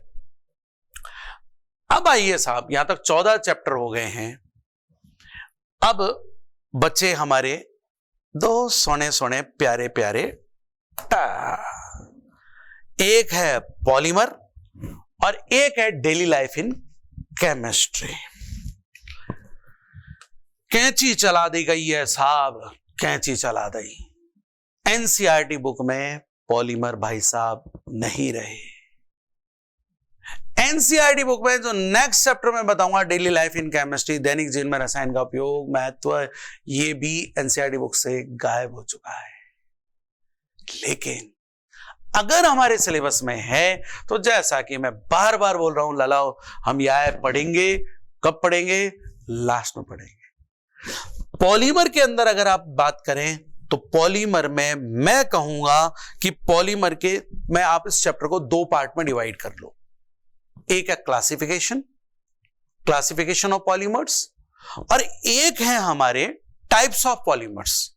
अब आइए साहब, यहां तक 14 चैप्टर हो गए हैं। अब बच्चे हमारे दो सोने सोने प्यारे प्यारे, एक है पॉलीमर और एक है डेली लाइफ इन केमिस्ट्री। कैंची चला दी गई है साहब, कैंची चला दी। एनसीईआरटी बुक में पॉलीमर भाई साहब नहीं रहे। एनसीईआरटी बुक में जो नेक्स्ट चैप्टर में बताऊंगा, डेली लाइफ इन केमिस्ट्री, दैनिक जीवन में रसायन का उपयोग, महत्व, ये भी एनसीईआरटी बुक से गायब हो चुका है। लेकिन अगर हमारे सिलेबस में है तो जैसा कि मैं बार बार बोल रहा हूं ललाओ, हम यह पढ़ेंगे। कब पढ़ेंगे? लास्ट में पढ़ेंगे। पॉलीमर के अंदर अगर आप बात करें तो पॉलीमर में मैं कहूंगा कि पॉलीमर के मैं आप इस चैप्टर को दो पार्ट में डिवाइड कर लो। एक है क्लासिफिकेशन ऑफ पॉलीमर्स, और एक है हमारे टाइप्स ऑफ पॉलीमर्स।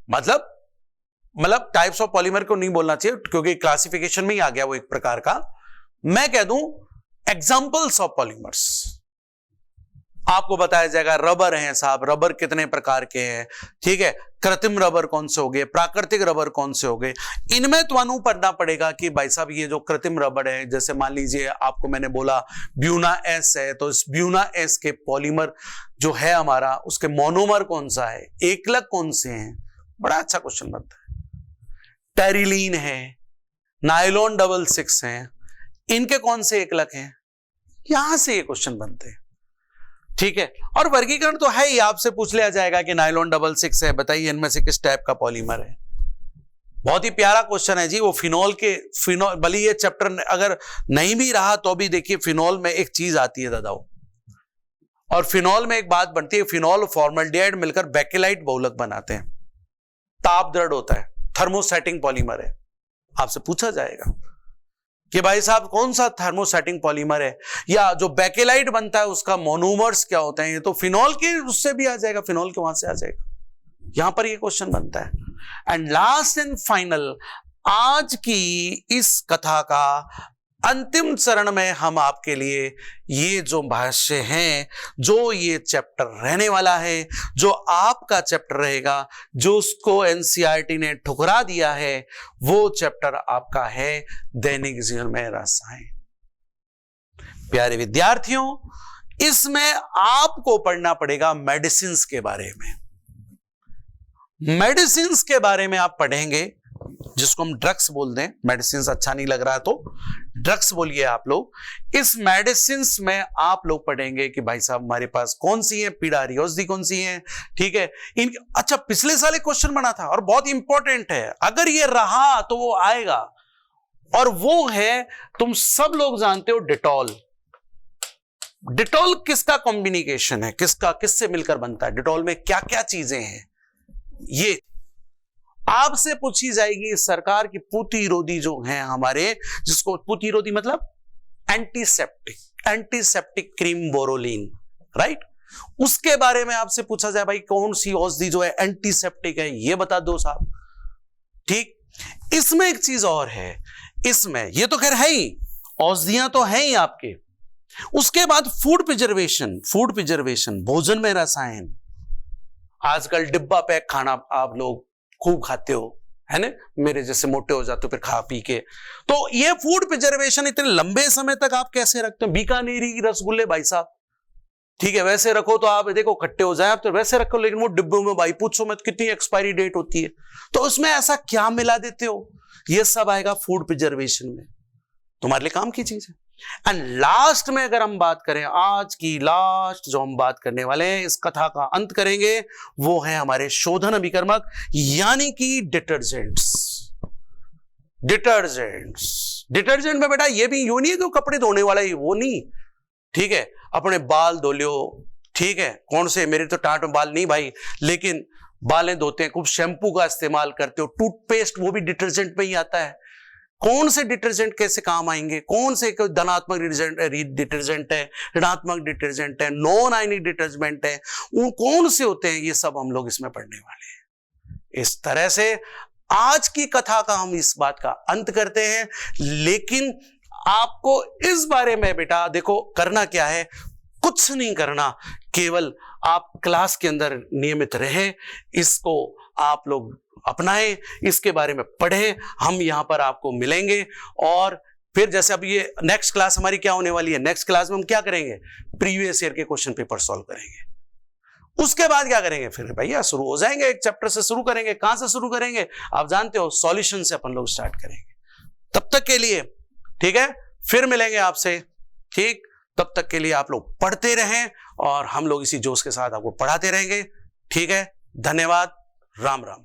मतलब टाइप्स ऑफ पॉलीमर को नहीं बोलना चाहिए क्योंकि क्लासिफिकेशन में ही आ गया वो एक प्रकार का। मैं कह दूं एग्जांपल्स ऑफ पॉलीमर्स। आपको बताया जाएगा रबर हैं साहब, रबर कितने प्रकार के हैं, ठीक है, कृत्रिम रबर कौन से हो गए, प्राकृतिक रबर कौन से हो गए। इनमें तो पढ़ना पड़ेगा कि भाई साहब ये जो कृत्रिम रबर है, जैसे मान लीजिए आपको मैंने बोला ब्यूना एस है, तो इस ब्यूना एस के पॉलीमर जो है हमारा, उसके मोनोमर कौन सा है, एकलक कौन से हैं। बड़ा अच्छा क्वेश्चन बनता है। टेरिलीन है, नायलॉन 66 है, इनके कौन से एकलक हैं, यहां से ये क्वेश्चन बनते हैं, ठीक है। और वर्गीकरण तो है ही, आपसे पूछ लिया जाएगा कि नायलॉन 66 है, बताइए इनमें से किस टाइप का पॉलीमर है। बहुत ही प्यारा क्वेश्चन है जी। वो फिनॉल भले ये चैप्टर अगर नहीं भी रहा तो भी देखिए फिनॉल में एक चीज आती है दादाओ, और फिनॉल में एक बात बनती है, फिनॉल और फॉर्मल्डिहाइड मिलकर बेकेलाइट बहुलक बनाते हैं, ताप दृढ़ होता है, थर्मोसेटिंग पॉलीमर है। आपसे पूछा जाएगा कि भाई साहब कौन सा थर्मोसेटिंग पॉलीमर है, या जो बेकेलाइट बनता है उसका मोनोमर्स क्या होते हैं, तो फिनॉल के उससे भी आ जाएगा, फिनॉल के वहां से आ जाएगा, यहां पर ये क्वेश्चन बनता है। एंड लास्ट एंड फाइनल, आज की इस कथा का अंतिम चरण में हम आपके लिए ये जो भाष्य हैं, जो ये चैप्टर रहने वाला है, जो आपका चैप्टर रहेगा, जो उसको एनसीईआरटी ने ठुकरा दिया है, वो चैप्टर आपका है दैनिक जीवन में रसायन। प्यारे विद्यार्थियों, इसमें आपको पढ़ना पड़ेगा मेडिसिन्स के बारे में। मेडिसिन्स के बारे में आप पढ़ेंगे, जिसको हम ड्रग्स बोल दें, मेडिसिन अच्छा नहीं लग रहा है तो ड्रग्स बोलिए आप लोग। इस मेडिसिन में आप लोग पढ़ेंगे कि भाई साहब हमारे पास कौन सी है, पीड़ारी औषधि कौन सी है, ठीक है। अच्छा, पिछले साल एक क्वेश्चन बना था और बहुत इंपॉर्टेंट है, अगर ये रहा तो वो आएगा, और वो है, तुम सब लोग जानते हो डिटॉल। डिटॉल किसका कॉम्बिनेशन है, किससे मिलकर बनता है, डिटॉल में क्या क्या चीजें हैं, ये आपसे पूछी जाएगी। सरकार की पूतिरोधी जो है हमारे, जिसको पूतिरोधी मतलब एंटीसेप्टिक क्रीम बोरोलिन, राइट, उसके बारे में आपसे पूछा जाए भाई कौन सी औषधि जो है एंटीसेप्टिक है, ये बता दो साहब, ठीक। इसमें एक चीज और है, इसमें ये तो खैर है ही, औषधियां तो हैं ही आपके। उसके बाद फूड प्रिजर्वेशन, भोजन में रसायन। आजकल डिब्बा पैक खाना आप लोग खूब खाते हो, है ना, मेरे जैसे मोटे हो जाते हो फिर खा पी के। तो ये फूड प्रिजर्वेशन इतने लंबे समय तक आप कैसे रखते हो? बीकानेरी रसगुल्ले भाई साहब, ठीक है, वैसे रखो तो आप देखो खट्टे हो जाए, आप तो वैसे रखो, लेकिन वो डिब्बों में भाई पूछो मत कितनी एक्सपायरी डेट होती है, तो उसमें ऐसा क्या मिला देते हो? ये सब आएगा फूड प्रिजर्वेशन में, तुम्हारे लिए काम की चीज है। एंड लास्ट में अगर हम बात करें, आज की लास्ट जो हम बात करने वाले हैं, इस कथा का अंत करेंगे, वो है हमारे शोधन अभिकर्मक, यानी कि डिटर्जेंट में बेटा ये भी यूं नहीं है कि कपड़े धोने वाला ही, वो नहीं, ठीक है, अपने बाल धो लियो, ठीक है, कौन से, मेरे तो टाट में बाल नहीं भाई, लेकिन बालें धोते हैं, खूब शैम्पू का इस्तेमाल करते हो, टूथपेस्ट वो भी डिटर्जेंट में ही आता है, कौन से डिटर्जेंट कैसे काम आएंगे, कौन से धनात्मक डिटर्जेंट है, ऋणात्मक डिटर्जेंट है, नॉन आयनिक डिटर्जेंट है, उन कौन से होते हैं, ये सब हम लोग इसमें पढ़ने वाले हैं। इस तरह से आज की कथा का हम इस बात का अंत करते हैं। लेकिन आपको इस बारे में बेटा देखो करना क्या है, कुछ नहीं करना, केवल आप क्लास के अंदर नियमित रहें, इसको आप लोग अपनाएं, इसके बारे में पढ़ें। हम यहां पर आपको मिलेंगे और फिर जैसे अब ये नेक्स्ट क्लास हमारी क्या होने वाली है, नेक्स्ट क्लास में हम क्या करेंगे, प्रीवियस ईयर के क्वेश्चन पेपर सॉल्व करेंगे। उसके बाद क्या करेंगे, फिर भैया शुरू हो जाएंगे, एक चैप्टर से शुरू करेंगे। कहां से शुरू करेंगे, आप जानते हो, सॉल्यूशन से अपन लोग स्टार्ट करेंगे। तब तक के लिए ठीक है, फिर मिलेंगे आपसे, ठीक, तब तक के लिए आप लोग पढ़ते रहें और हम लोग इसी जोश के साथ आपको पढ़ाते रहेंगे। ठीक है, धन्यवाद, राम राम।